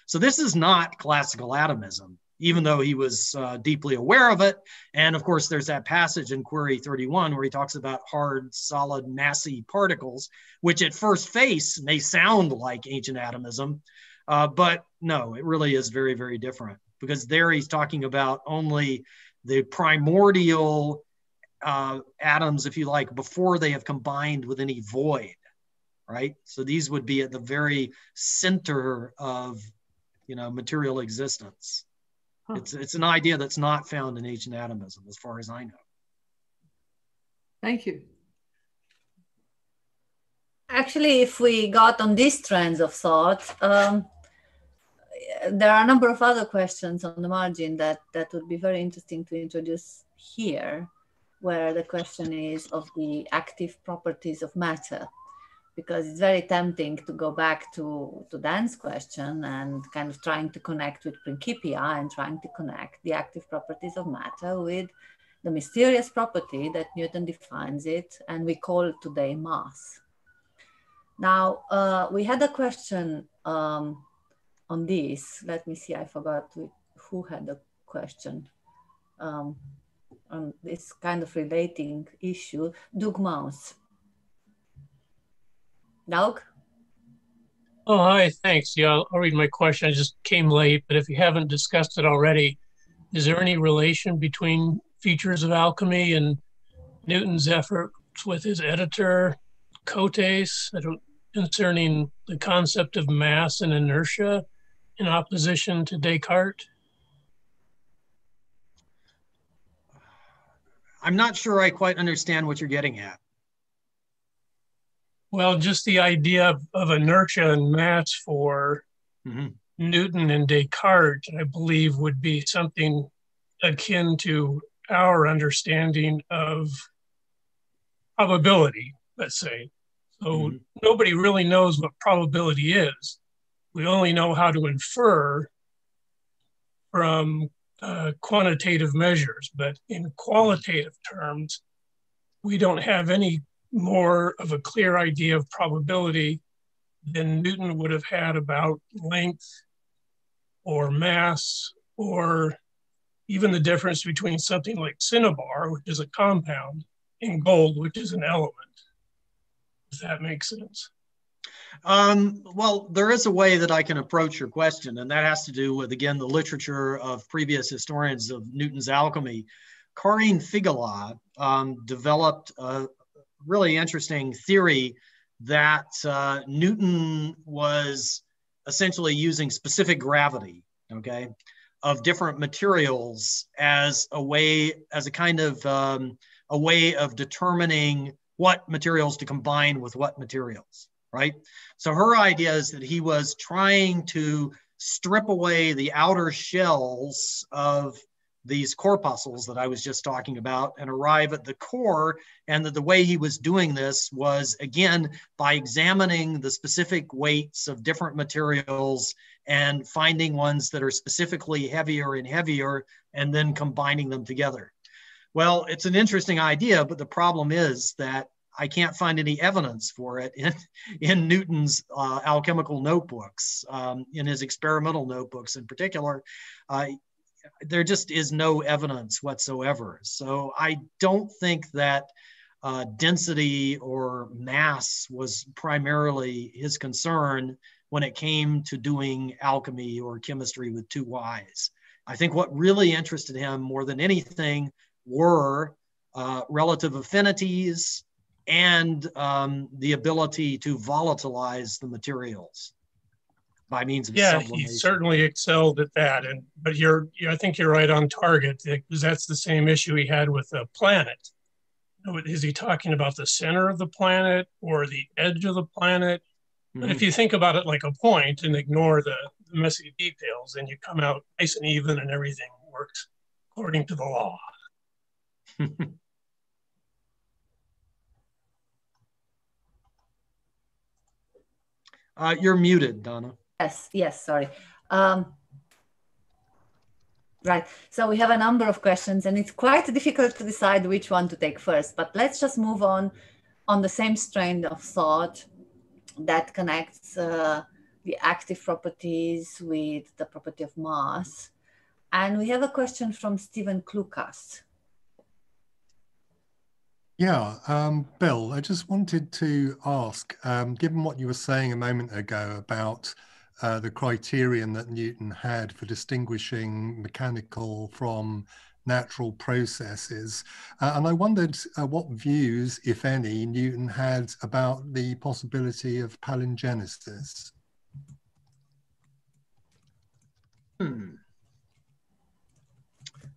Speaker 1: So this is not classical atomism, even though he was deeply aware of it. And of course, there's that passage in Query 31 where he talks about hard, solid, massy particles, which at first face may sound like ancient atomism, but no, it really is very, very different, because there he's talking about only the primordial atoms, if you like, before they have combined with any void, right? So these would be at the very center of, material existence. Huh. It's an idea that's not found in ancient atomism, as far as I know.
Speaker 14: Thank you.
Speaker 2: Actually, if we got on these trends of thought, there are a number of other questions on the margin that would be very interesting to introduce here, where the question is of the active properties of matter. because it's very tempting to go back to Dan's question and kind of trying to connect with Principia and trying to connect the active properties of matter with the mysterious property that Newton defines it, and we call today mass. Now, we had a question on this. Let me see, I forgot who had the question on this kind of relating issue. Doug Mouse. Doug?
Speaker 15: Oh, hi, thanks. Yeah, I'll read my question. I just came late, but if you haven't discussed it already, is there any relation between features of alchemy and Newton's efforts with his editor, Cotes, concerning the concept of mass and inertia in opposition to Descartes?
Speaker 1: I'm not sure I quite understand what you're getting at.
Speaker 15: Well, just the idea of inertia and mass for Newton and Descartes, I believe, would be something akin to our understanding of probability, let's say. So nobody really knows what probability is. We only know how to infer from quantitative measures, but in qualitative terms, we don't have any more of a clear idea of probability than Newton would have had about length or mass, or even the difference between something like cinnabar, which is a compound, and gold, which is an element. Does that make sense?
Speaker 1: Well, there is a way that I can approach your question, and that has to do with, again, the literature of previous historians of Newton's alchemy. Karin Figela developed a really interesting theory that Newton was essentially using specific gravity, okay, of different materials as a way, as a kind of a way of determining what materials to combine with what materials, right? So her idea is that he was trying to strip away the outer shells of these corpuscles that I was just talking about and arrive at the core, and that the way he was doing this was, again, by examining the specific weights of different materials and finding ones that are specifically heavier and heavier, and then combining them together. Well, it's an interesting idea, but the problem is that I can't find any evidence for it in Newton's alchemical notebooks, in his experimental notebooks in particular. There just is no evidence whatsoever. So I don't think that density or mass was primarily his concern when it came to doing alchemy or chemistry with two Y's. I think what really interested him more than anything were relative affinities and the ability to volatilize the materials by means of sublimation.
Speaker 15: He certainly excelled at that. But I think you're right on target, because that's the same issue he had with the planet. Is he talking about the center of the planet or the edge of the planet? But if you think about it like a point and ignore the messy details, then you come out nice and even and everything works according to the law.
Speaker 1: You're muted, Donna.
Speaker 2: Yes, sorry. Right, so we have a number of questions, and it's quite difficult to decide which one to take first, but let's just move on the same strain of thought that connects the active properties with the property of mass. And we have a question from Stephen Klukas.
Speaker 4: Yeah, Bill, I just wanted to ask, given what you were saying a moment ago about the criterion that Newton had for distinguishing mechanical from natural processes, and I wondered what views, if any, Newton had about the possibility of palingenesis.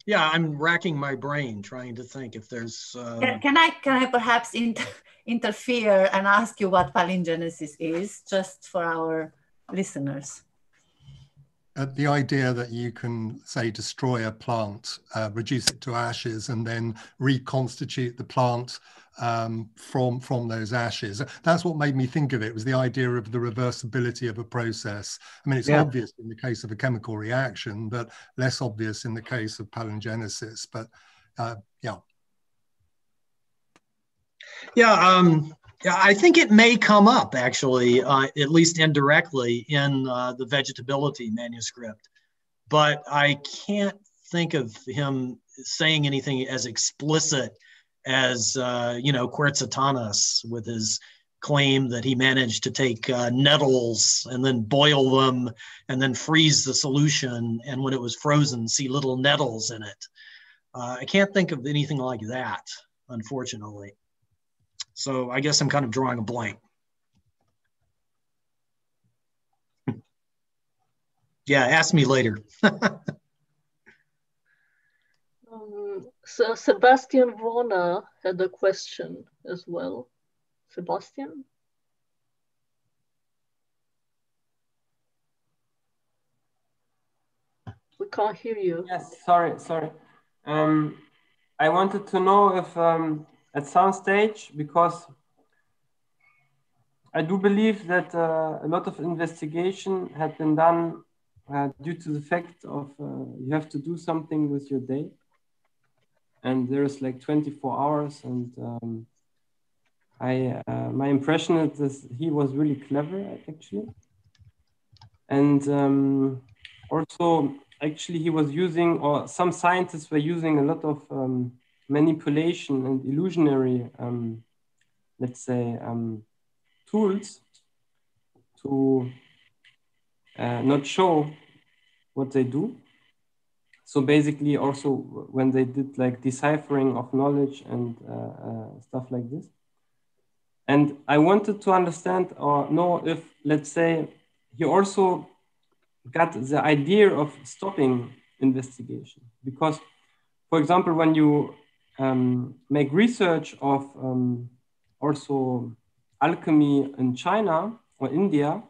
Speaker 1: Yeah, I'm racking my brain trying to think if there's...
Speaker 2: Can I perhaps interfere and ask you what palingenesis is, just for our listeners?
Speaker 4: The idea that you can, say, destroy a plant, reduce it to ashes, and then reconstitute the plant from those ashes. That's what made me think of it, was the idea of the reversibility of a process. I mean, it's obvious in the case of a chemical reaction, but less obvious in the case of palingenesis. But yeah. Yeah, I think it may come up, actually, at least indirectly, in the vegetability manuscript. But I can't think of him saying anything as explicit as, Quercetanus, with his claim that he managed to take nettles and then boil them and then freeze the solution, and when it was frozen, see little nettles in it. I can't think of anything like that, unfortunately. So I guess I'm kind of drawing a blank. Yeah, ask me later.
Speaker 3: So Sebastian Warner had a question as well. Sebastian? We can't hear you.
Speaker 16: Yes, sorry. I wanted to know if at some stage, because I do believe that a lot of investigation had been done due to the fact of you have to do something with your day. And there's like 24 hours. And my impression is that he was really clever, actually. And also, actually, he was using, or some scientists were using a lot of manipulation and illusionary, let's say, tools to not show what they do. So basically also when they did like deciphering of knowledge and stuff like this. And I wanted to understand or know if, let's say, he also got the idea of stopping investigation. Because, for example, when you make research of also alchemy in China or India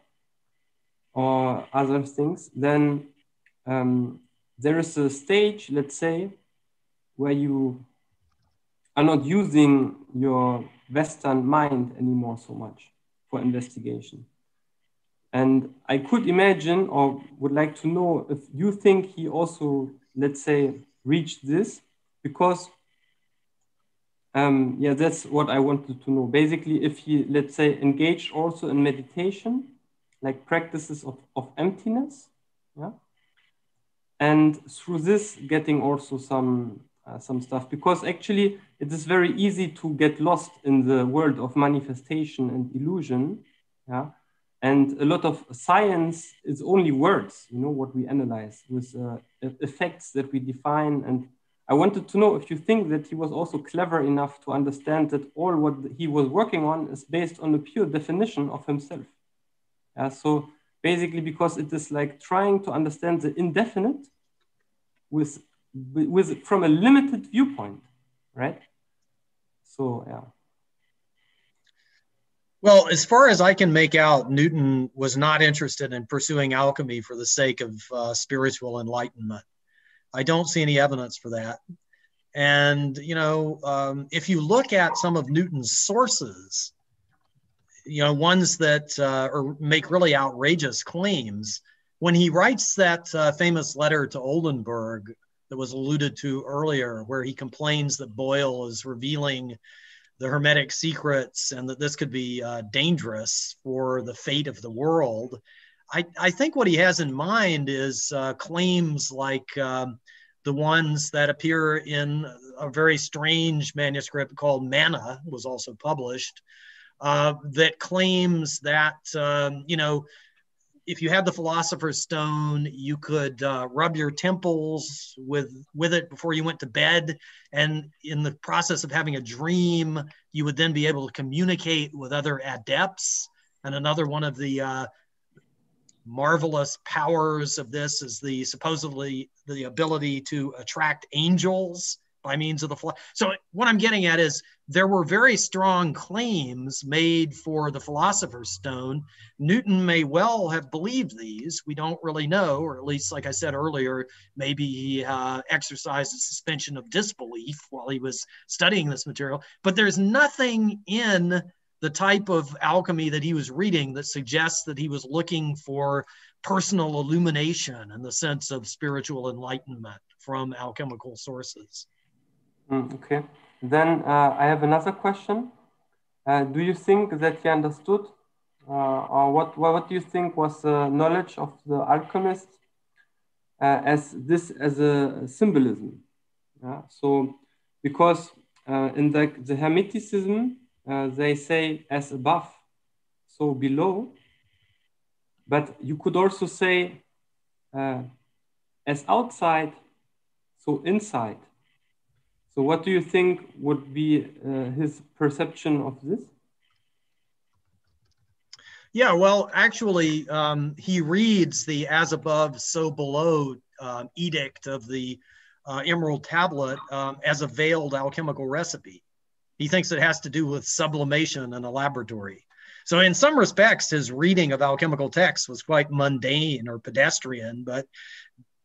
Speaker 16: or other things, then there is a stage, let's say, where you are not using your Western mind anymore so much for investigation. And I could imagine, or would like to know, if you think he also, let's say, reached this, because yeah, that's what I wanted to know. Basically, if he, let's say, engaged also in meditation, like practices of emptiness, yeah, and through this getting also some stuff, because actually it is very easy to get lost in the world of manifestation and illusion, yeah. And a lot of science is only words, you know, what we analyze with effects that we define. And I wanted to know if you think that he was also clever enough to understand that all what he was working on is based on a pure definition of himself. So basically, because it is like trying to understand the indefinite with from a limited viewpoint, right? So, yeah.
Speaker 1: Well, as far as I can make out, Newton was not interested in pursuing alchemy for the sake of spiritual enlightenment. I don't see any evidence for that. And, you know, if you look at some of Newton's sources, you know, ones that make really outrageous claims, when he writes that famous letter to Oldenburg that was alluded to earlier, where he complains that Boyle is revealing the Hermetic secrets and that this could be dangerous for the fate of the world, I think what he has in mind is claims like the ones that appear in a very strange manuscript called Manna, was also published, that claims that, you know, if you had the Philosopher's Stone, you could rub your temples with it before you went to bed. And in the process of having a dream, you would then be able to communicate with other adepts. And another one of the marvelous powers of this is supposedly the ability to attract angels by means of the so what I'm getting at is there were very strong claims made for the Philosopher's Stone. Newton may well have believed these. We don't really know, or at least, like I said earlier, maybe he exercised a suspension of disbelief while he was studying this material. But there's nothing in the type of alchemy that he was reading that suggests that he was looking for personal illumination in the sense of spiritual enlightenment from alchemical sources.
Speaker 16: Okay. Then I have another question. Do you think that he understood, or what do you think was the knowledge of the alchemist as a symbolism? Yeah. So, because in the Hermeticism, they say as above, so below. But you could also say as outside, so inside. So what do you think would be his perception of this?
Speaker 1: Yeah, well, actually, he reads the as above, so below edict of the Emerald Tablet as a veiled alchemical recipe. He thinks it has to do with sublimation in a laboratory. So in some respects, his reading of alchemical texts was quite mundane or pedestrian, but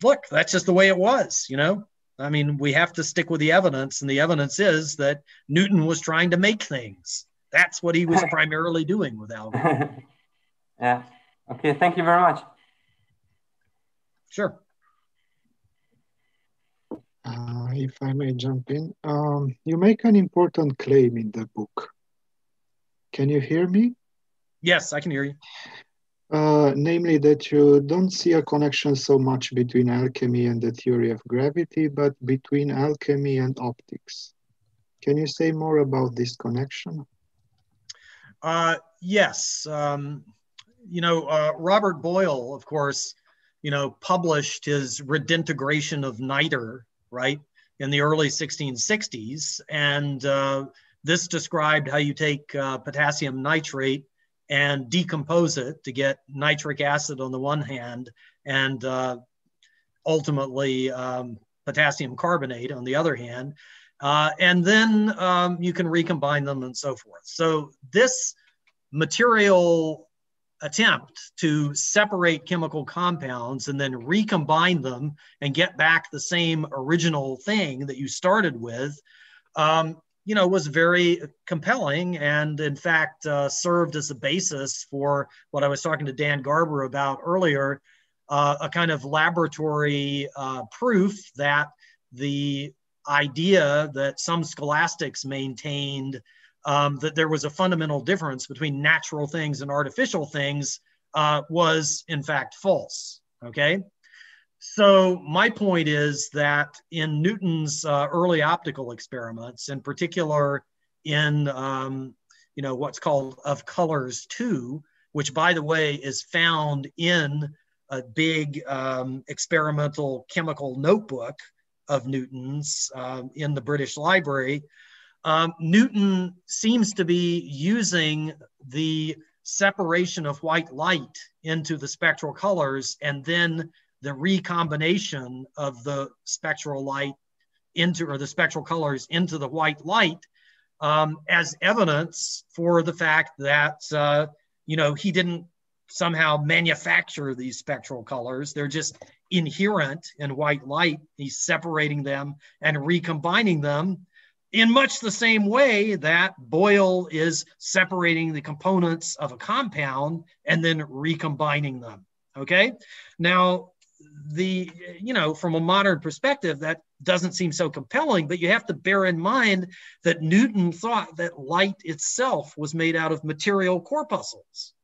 Speaker 1: look, that's just the way it was, you know? I mean, we have to stick with the evidence, and the evidence is that Newton was trying to make things. That's what he was primarily doing with alchemy.
Speaker 16: Yeah. Okay, thank you very much.
Speaker 1: Sure.
Speaker 5: If I may jump in, you make an important claim in the book. Can you hear me?
Speaker 1: Yes, I can hear you.
Speaker 5: Namely that you don't see a connection so much between alchemy and the theory of gravity, but between alchemy and optics. Can you say more about this connection?
Speaker 1: Yes. You know, Robert Boyle, of course, you know, published his redintegration of niter, right, in the early 1660s. And this described how you take potassium nitrate and decompose it to get nitric acid on the one hand and ultimately potassium carbonate on the other hand. And then you can recombine them and so forth. So this material attempt to separate chemical compounds and then recombine them and get back the same original thing that you started with, you know, was very compelling and in fact served as a basis for what I was talking to Dan Garber about earlier, a kind of laboratory proof that the idea that some scholastics maintained that there was a fundamental difference between natural things and artificial things was in fact false, okay? So my point is that in Newton's early optical experiments, in particular in, you know, what's called Of Colors 2, which by the way is found in a big experimental chemical notebook of Newton's in the British Library, Newton seems to be using the separation of white light into the spectral colors and then the recombination of the spectral light into, or the spectral colors into the white light as evidence for the fact that, you know, he didn't somehow manufacture these spectral colors. They're just inherent in white light. He's separating them and recombining them in much the same way that Boyle is separating the components of a compound and then recombining them, okay? Now, you know, from a modern perspective, that doesn't seem so compelling, but you have to bear in mind that Newton thought that light itself was made out of material corpuscles.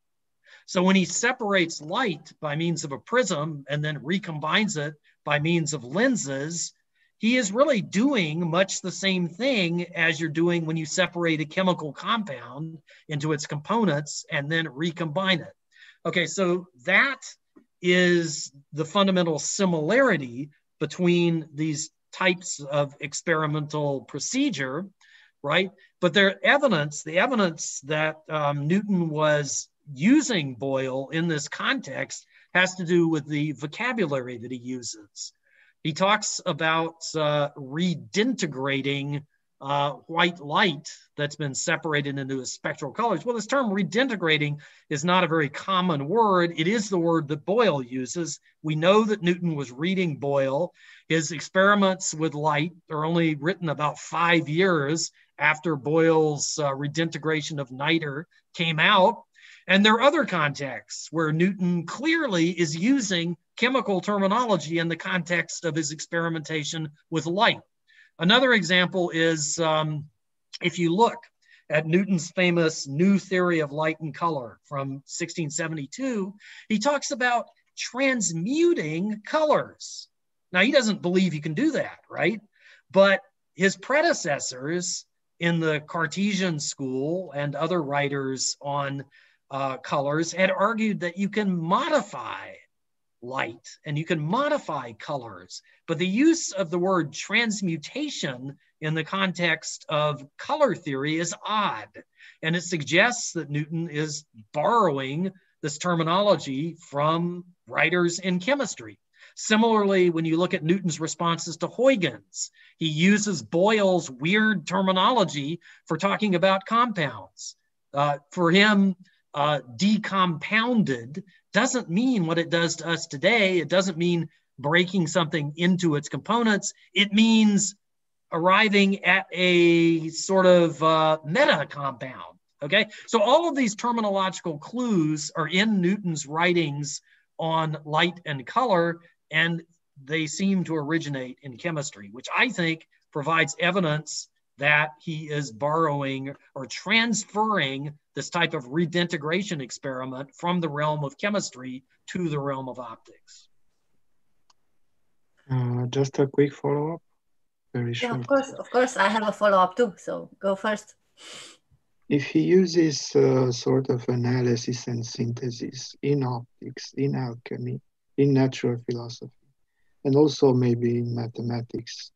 Speaker 1: So when he separates light by means of a prism and then recombines it by means of lenses, he is really doing much the same thing as you're doing when you separate a chemical compound into its components and then recombine it. Okay, so that is the fundamental similarity between these types of experimental procedure, right? But the evidence that Newton was using Boyle in this context has to do with the vocabulary that he uses. He talks about redintegrating white light that's been separated into spectral colors. Well, this term redintegrating is not a very common word. It is the word that Boyle uses. We know that Newton was reading Boyle. His experiments with light are only written about 5 years after Boyle's redintegration of niter came out. And there are other contexts where Newton clearly is using chemical terminology in the context of his experimentation with light. Another example is if you look at Newton's famous New Theory of Light and Color from 1672, he talks about transmuting colors. Now, he doesn't believe you can do that, right? But his predecessors in the Cartesian school and other writers on colors had argued that you can modify light and you can modify colors, but the use of the word transmutation in the context of color theory is odd, and it suggests that Newton is borrowing this terminology from writers in chemistry. Similarly, when you look at Newton's responses to Huygens, he uses Boyle's weird terminology for talking about compounds. For him, decompounded doesn't mean what it does to us today. It doesn't mean breaking something into its components. It means arriving at a sort of meta compound, okay? So all of these terminological clues are in Newton's writings on light and color, and they seem to originate in chemistry, which I think provides evidence that he is borrowing or transferring this type of redintegration experiment from the realm of chemistry to the realm of optics.
Speaker 5: Just a quick follow-up, very short.
Speaker 2: Yeah, of course, I have a follow-up too, so go first.
Speaker 5: If he uses sort of analysis and synthesis in optics, in alchemy, in natural philosophy, and also maybe in mathematics,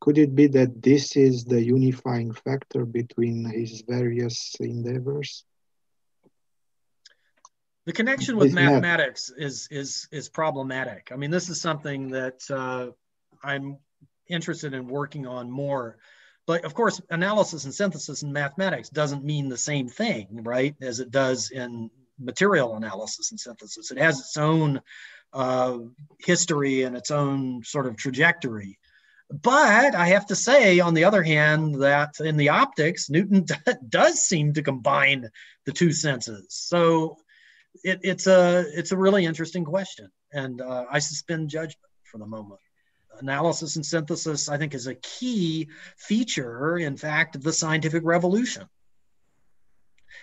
Speaker 5: could it be that this is the unifying factor between his various endeavors?
Speaker 1: The connection with mathematics is problematic. I mean, this is something that I'm interested in working on more. But of course, analysis and synthesis in mathematics doesn't mean the same thing, right, as it does in material analysis and synthesis. It has its own history and its own sort of trajectory. But I have to say, on the other hand, that in the optics, Newton does seem to combine the two senses. So it's a really interesting question, and I suspend judgment for the moment. Analysis and synthesis, I think, is a key feature, in fact, of the scientific revolution.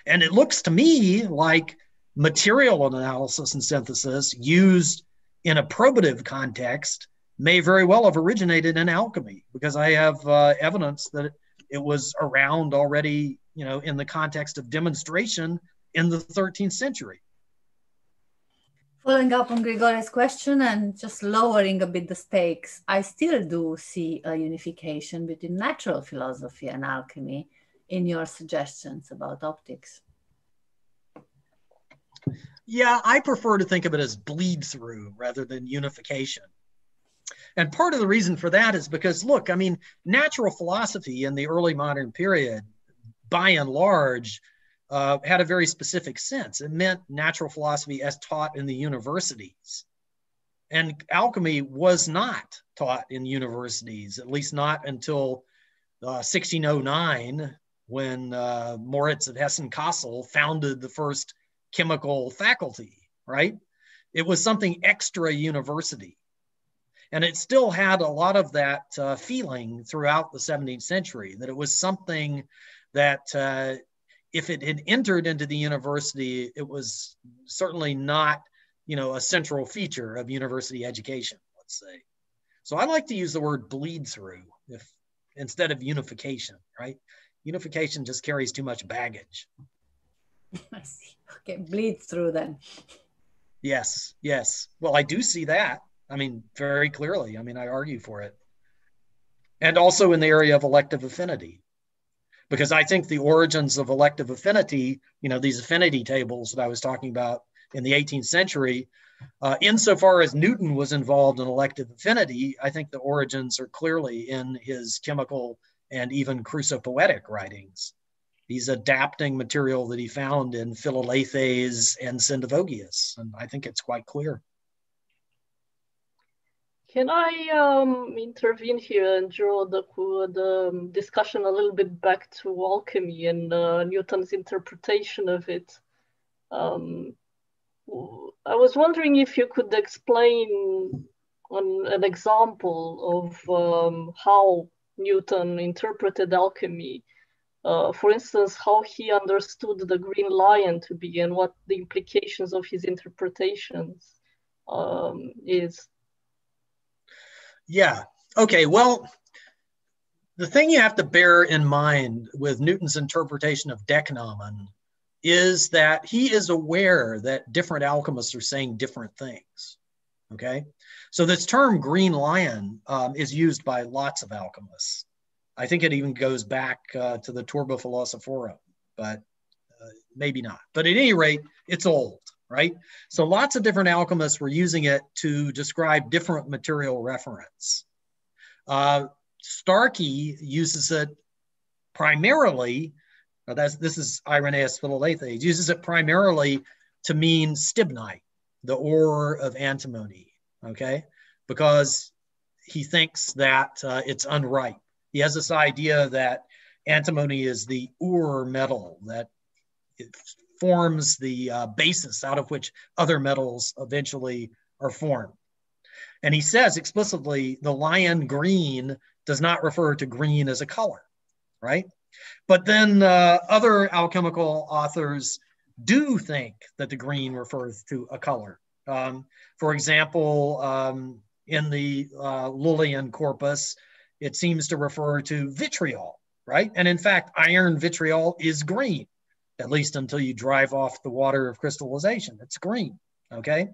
Speaker 1: And it looks to me like material analysis and synthesis used in a probative context may very well have originated in alchemy, because I have evidence that it was around already, you know, in the context of demonstration in the 13th century.
Speaker 2: Following up on Grigore's question and just lowering a bit the stakes, I still do see a unification between natural philosophy and alchemy in your suggestions about optics.
Speaker 1: Yeah, I prefer to think of it as bleed through rather than unification. And part of the reason for that is because, look, I mean, natural philosophy in the early modern period, by and large, had a very specific sense. It meant natural philosophy as taught in the universities. And alchemy was not taught in universities, at least not until 1609, when Moritz of Hessen-Kassel founded the first chemical faculty, right? It was something extra university. And it still had a lot of that feeling throughout the 17th century, that it was something that if it had entered into the university, it was certainly not, you know, a central feature of university education, let's say. So I like to use the word bleed through instead of unification, right? Unification just carries too much baggage.
Speaker 2: I see. Okay, bleed through then.
Speaker 1: Yes, yes. Well, I do see that. I mean, very clearly. I mean, I argue for it. And also in the area of elective affinity, because I think the origins of elective affinity, you know, these affinity tables that I was talking about in the 18th century. Insofar as Newton was involved in elective affinity, I think the origins are clearly in his chemical and even crusopoetic writings. He's adapting material that he found in Philalethes and Syndivogius, and I think it's quite clear.
Speaker 3: Can I intervene here and draw the discussion a little bit back to alchemy and Newton's interpretation of it? I was wondering if you could explain an example of how Newton interpreted alchemy. For instance, how he understood the green lion to be and what the implications of his interpretations is.
Speaker 1: Yeah, okay, well, the thing you have to bear in mind with Newton's interpretation of Decknamen is that he is aware that different alchemists are saying different things, okay? So this term green lion is used by lots of alchemists. I think it even goes back to the Turba Philosophorum, but maybe not. But at any rate, it's old, right? So lots of different alchemists were using it to describe different material reference. Starkey uses it primarily, this is Irenaeus Philalethes, uses it primarily to mean stibnite, the ore of antimony, okay? Because he thinks that it's unripe. He has this idea that antimony is the ore metal, that it forms the basis out of which other metals eventually are formed. And he says explicitly, the lion green does not refer to green as a color, right? But then other alchemical authors do think that the green refers to a color. For example, in the Lullian corpus, it seems to refer to vitriol, right? And in fact, iron vitriol is green, at least until you drive off the water of crystallization. It's green, okay?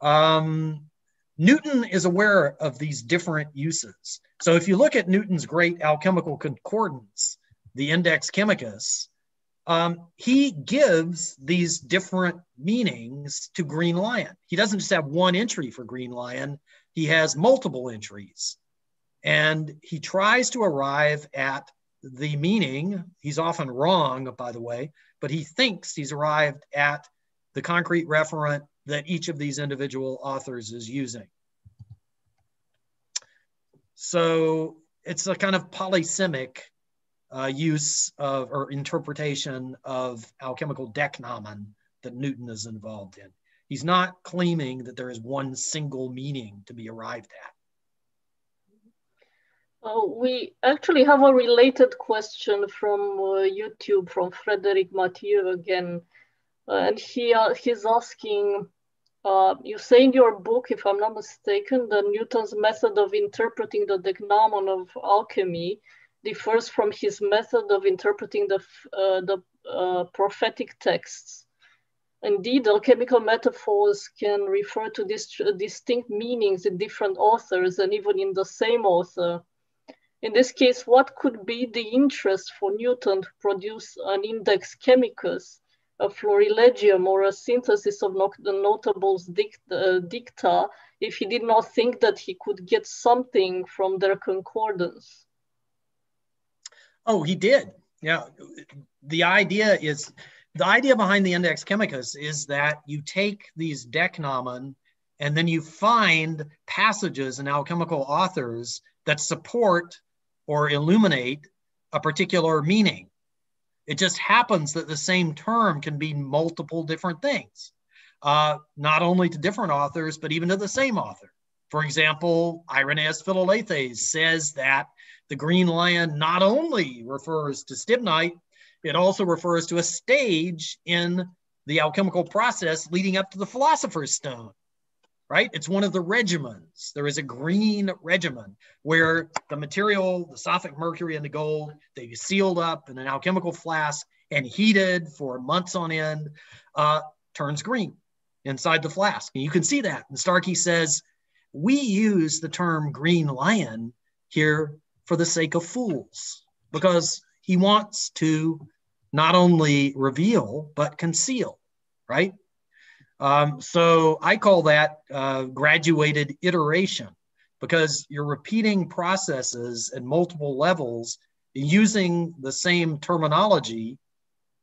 Speaker 1: Newton is aware of these different uses. So if you look at Newton's great alchemical concordance, the Index Chemicus, he gives these different meanings to green lion. He doesn't just have one entry for green lion, he has multiple entries. And he tries to arrive at the meaning. He's often wrong, by the way, but he thinks he's arrived at the concrete referent that each of these individual authors is using. So it's a kind of polysemic use of or interpretation of alchemical Decknamen that Newton is involved in. He's not claiming that there is one single meaning to be arrived at.
Speaker 3: We actually have a related question from YouTube, from Frederick Mathieu again. And he's asking, you say in your book, if I'm not mistaken, that Newton's method of interpreting the Decknamen of alchemy differs from his method of interpreting the prophetic texts. Indeed, alchemical metaphors can refer to distinct meanings in different authors and even in the same author. In this case, what could be the interest for Newton to produce an Index Chemicus, a Florilegium, or a synthesis of the notables' dicta, if he did not think that he could get something from their concordance?
Speaker 1: Oh, he did. Yeah. The idea behind the Index Chemicus is that you take these Decknamen and then you find passages in alchemical authors that support or illuminate a particular meaning. It just happens that the same term can be multiple different things, not only to different authors, but even to the same author. For example, Irenaeus Philalethes says that the green lion not only refers to stibnite, it also refers to a stage in the alchemical process leading up to the philosopher's stone, right? It's one of the regimens. There is a green regimen where the material, the Sophic mercury and the gold, they sealed up in an alchemical flask and heated for months on end, turns green inside the flask. And you can see that. And Starkey says, we use the term green lion here for the sake of fools, because he wants to not only reveal, but conceal, right? So I call that graduated iteration, because you're repeating processes at multiple levels using the same terminology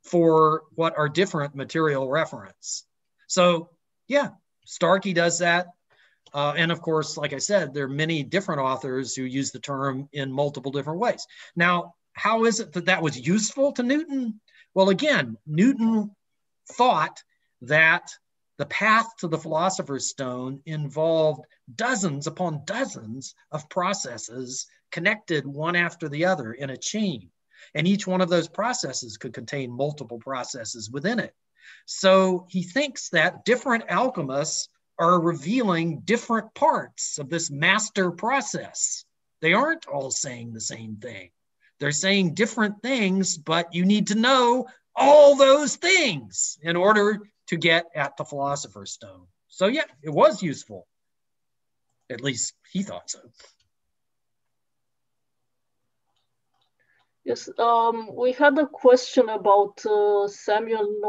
Speaker 1: for what are different material reference. So yeah, Starkey does that. And of course, like I said, there are many different authors who use the term in multiple different ways. Now, how is it that that was useful to Newton? Well, again, Newton thought that the path to the Philosopher's Stone involved dozens upon dozens of processes connected one after the other in a chain. And each one of those processes could contain multiple processes within it. So he thinks that different alchemists are revealing different parts of this master process. They aren't all saying the same thing. They're saying different things, but you need to know all those things in order to get at the Philosopher's Stone. So yeah, it was useful. At least he thought so.
Speaker 3: Yes, we had a question about Samuel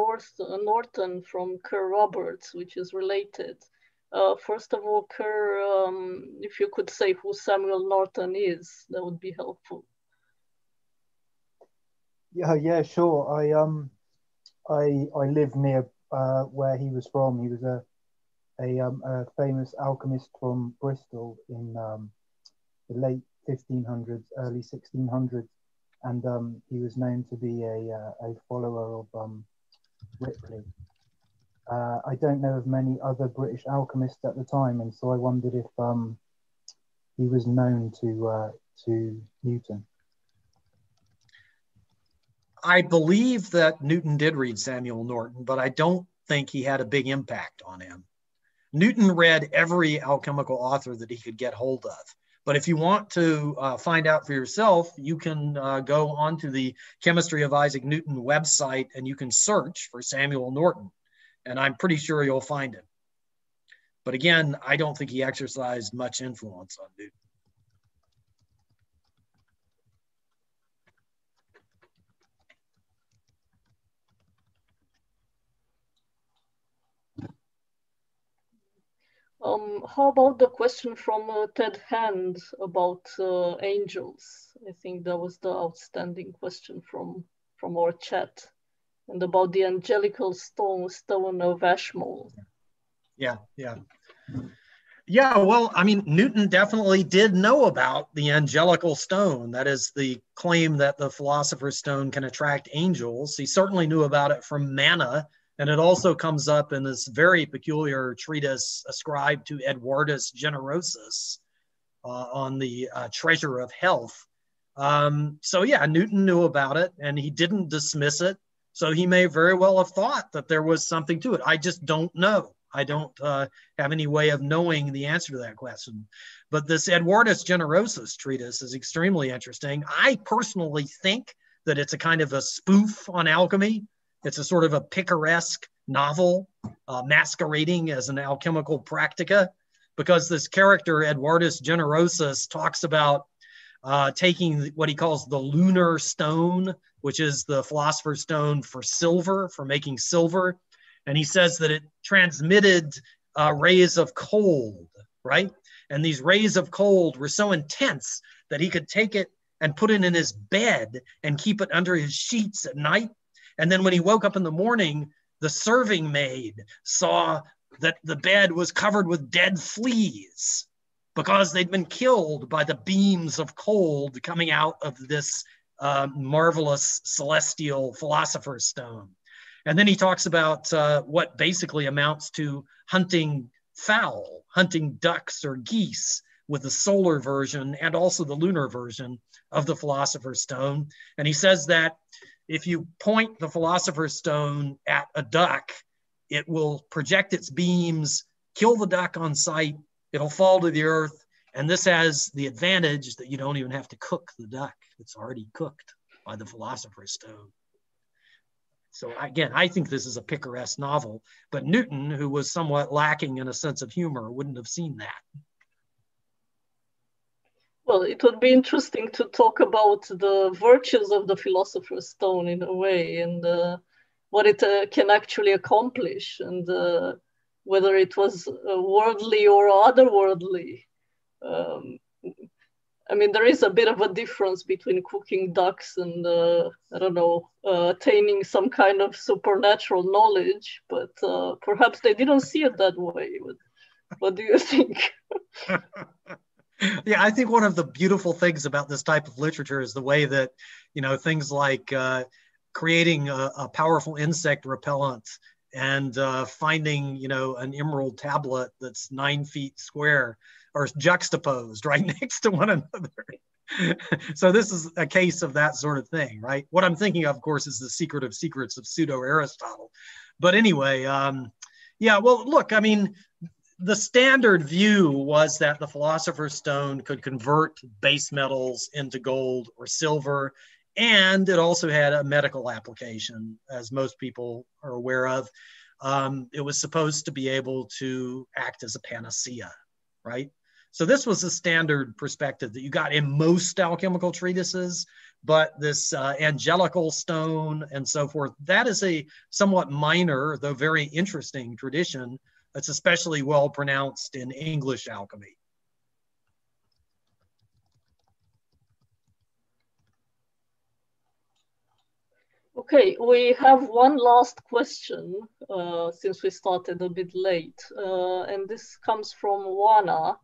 Speaker 3: Norton from Kerr Roberts, which is related. First of all, Kerr, if you could say who Samuel Norton is, that would be helpful.
Speaker 17: Yeah, sure. I live near where he was from. He was a famous alchemist from Bristol in the late 1500s, early 1600s, and he was known to be a follower of Ripley. I don't know of many other British alchemists at the time, and so I wondered if he was known to Newton.
Speaker 1: I believe that Newton did read Samuel Norton, but I don't think he had a big impact on him. Newton read every alchemical author that he could get hold of. But if you want to find out for yourself, you can go onto the Chemistry of Isaac Newton website and you can search for Samuel Norton. And I'm pretty sure you'll find him. But again, I don't think he exercised much influence on Newton.
Speaker 3: How about the question from Ted Hand about angels? I think that was the outstanding question from our chat, and about the angelical stone of Ashmole.
Speaker 1: Yeah. Well, I mean, Newton definitely did know about the angelical stone. That is the claim that the Philosopher's Stone can attract angels. He certainly knew about it from manna. And it also comes up in this very peculiar treatise ascribed to Eduardus Generosus on the treasure of health. So yeah, Newton knew about it and he didn't dismiss it. So he may very well have thought that there was something to it. I just don't know. I don't have any way of knowing the answer to that question. But this Eduardus Generosus treatise is extremely interesting. I personally think that it's a kind of a spoof on alchemy. It's a sort of a picaresque novel masquerading as an alchemical practica, because this character, Eduardus Generosus, talks about taking what he calls the lunar stone, which is the Philosopher's Stone for silver, for making silver. And he says that it transmitted rays of cold, right? And these rays of cold were so intense that he could take it and put it in his bed and keep it under his sheets at night. And then when he woke up in the morning, the serving maid saw that the bed was covered with dead fleas because they'd been killed by the beams of cold coming out of this marvelous celestial Philosopher's Stone. And then he talks about what basically amounts to hunting fowl, hunting ducks or geese with the solar version and also the lunar version of the Philosopher's Stone. And he says that if you point the Philosopher's Stone at a duck, it will project its beams, kill the duck on sight, it'll fall to the earth, and this has the advantage that you don't even have to cook the duck. It's already cooked by the Philosopher's Stone. So again, I think this is a picaresque novel, but Newton, who was somewhat lacking in a sense of humor, wouldn't have seen that.
Speaker 3: Well, it would be interesting to talk about the virtues of the Philosopher's Stone in a way, and what it can actually accomplish. And whether it was worldly or otherworldly. I mean, there is a bit of a difference between cooking ducks and, I don't know, attaining some kind of supernatural knowledge, but perhaps they didn't see it that way. What do you think?
Speaker 1: Yeah, I think one of the beautiful things about this type of literature is the way that, you know, things like creating a powerful insect repellent and finding, you know, an emerald tablet that's 9 feet square are juxtaposed right next to one another. So this is a case of that sort of thing, right? What I'm thinking of course, is the secret of secrets of pseudo-Aristotle. But anyway, yeah, well, look, I mean, the standard view was that the philosopher's stone could convert base metals into gold or silver, and it also had a medical application, as most people are aware of. It was supposed to be able to act as a panacea, right? So this was the standard perspective that you got in most alchemical treatises, but this angelical stone and so forth, that is a somewhat minor, though very interesting tradition that's especially well pronounced in English alchemy.
Speaker 3: Okay, we have one last question since we started a bit late, and this comes from Wana.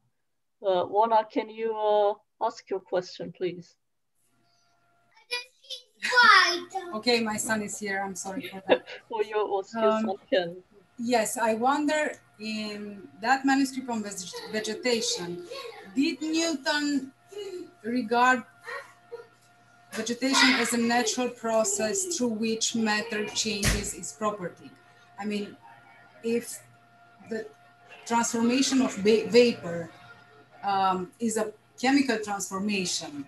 Speaker 3: Wana, can you ask your question, please?
Speaker 18: Okay, my son is here. I'm sorry for that.
Speaker 3: Oh, your son can.
Speaker 18: Yes, I wonder, in that manuscript on vegetation, did Newton regard vegetation as a natural process through which matter changes its property? I mean, if the transformation of vapor is a chemical transformation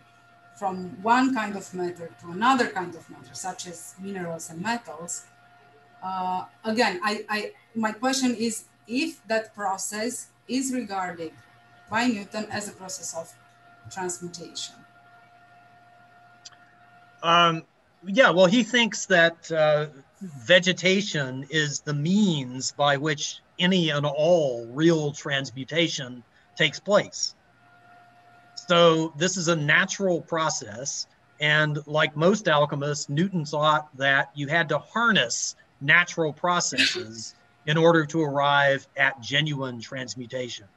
Speaker 18: from one kind of matter to another kind of matter, such as minerals and metals, again, my question is if that process is regarded by Newton as a process of transmutation.
Speaker 1: Yeah, well, he thinks that vegetation is the means by which any and all real transmutation takes place. So this is a natural process. And like most alchemists, Newton thought that you had to harness natural processes in order to arrive at genuine transmutation.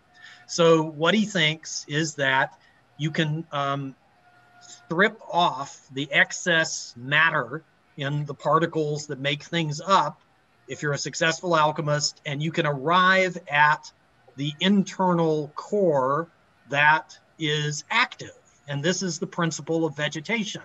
Speaker 1: So what he thinks is that you can strip off the excess matter in the particles that make things up if you're a successful alchemist, and you can arrive at the internal core that is active. And this is the principle of vegetation.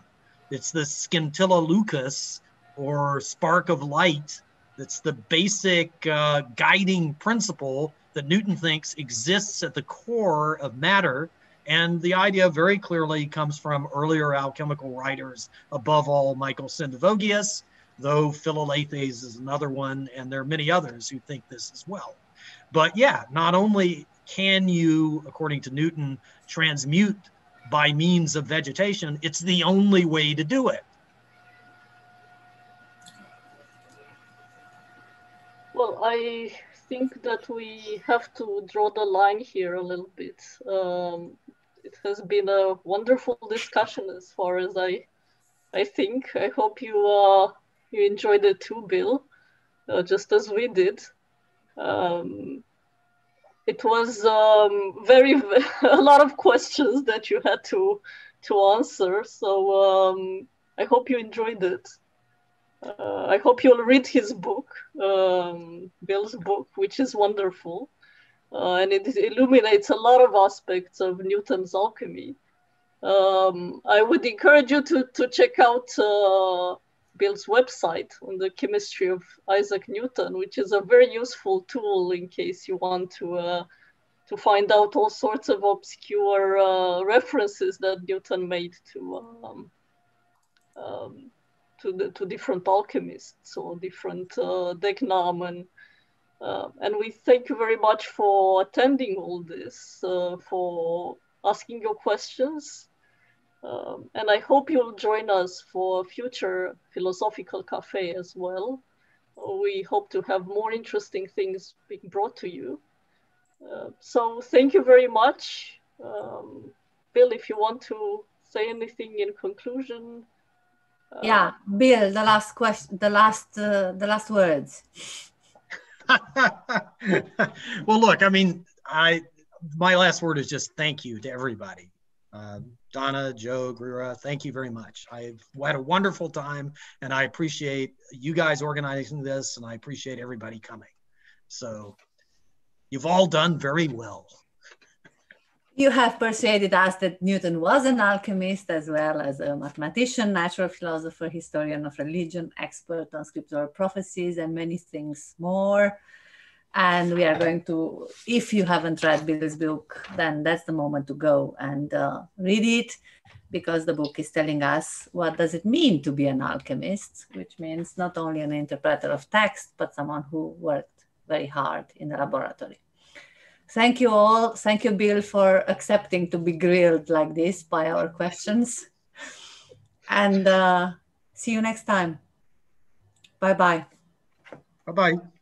Speaker 1: It's the scintilla lucus, or spark of light, that's the basic guiding principle that Newton thinks exists at the core of matter. And the idea very clearly comes from earlier alchemical writers, above all Michael Sendivogius, though Philalethes is another one, and there are many others who think this as well. But yeah, not only can you, according to Newton, transmute by means of vegetation, it's the only way to do it.
Speaker 3: Well, I think that we have to draw the line here a little bit. It has been a wonderful discussion as far as I think. I hope you you enjoyed it too, Bill, just as we did. It was a lot of questions that you had to answer. So I hope you enjoyed it. I hope you'll read his book, Bill's book, which is wonderful. And it illuminates a lot of aspects of Newton's alchemy. I would encourage you to check out Bill's website on the chemistry of Isaac Newton, which is a very useful tool in case you want to find out all sorts of obscure references that Newton made to different alchemists or different decknamen. And we thank you very much for attending all this, for asking your questions. And I hope you'll join us for a future philosophical cafe as well. we hope to have more interesting things being brought to you. So thank you very much. Bill, if you want to say anything in conclusion.
Speaker 2: Yeah, Bill, the last question, the last words.
Speaker 1: Well, look, I mean, my last word is just thank you to everybody. Donna, Joe, Grigore, thank you very much. I've had a wonderful time, and I appreciate you guys organizing this, and I appreciate everybody coming. So you've all done very well.
Speaker 2: You have persuaded us that Newton was an alchemist as well as a mathematician, natural philosopher, historian of religion, expert on scriptural prophecies, and many things more. And we are going to, if you haven't read Bill's book, then that's the moment to go and read it, because the book is telling us what does it mean to be an alchemist, which means not only an interpreter of text, but someone who worked very hard in the laboratory. Thank you all. Thank you, Bill, for accepting to be grilled like this by our questions. And see you next time. Bye-bye.
Speaker 1: Bye-bye.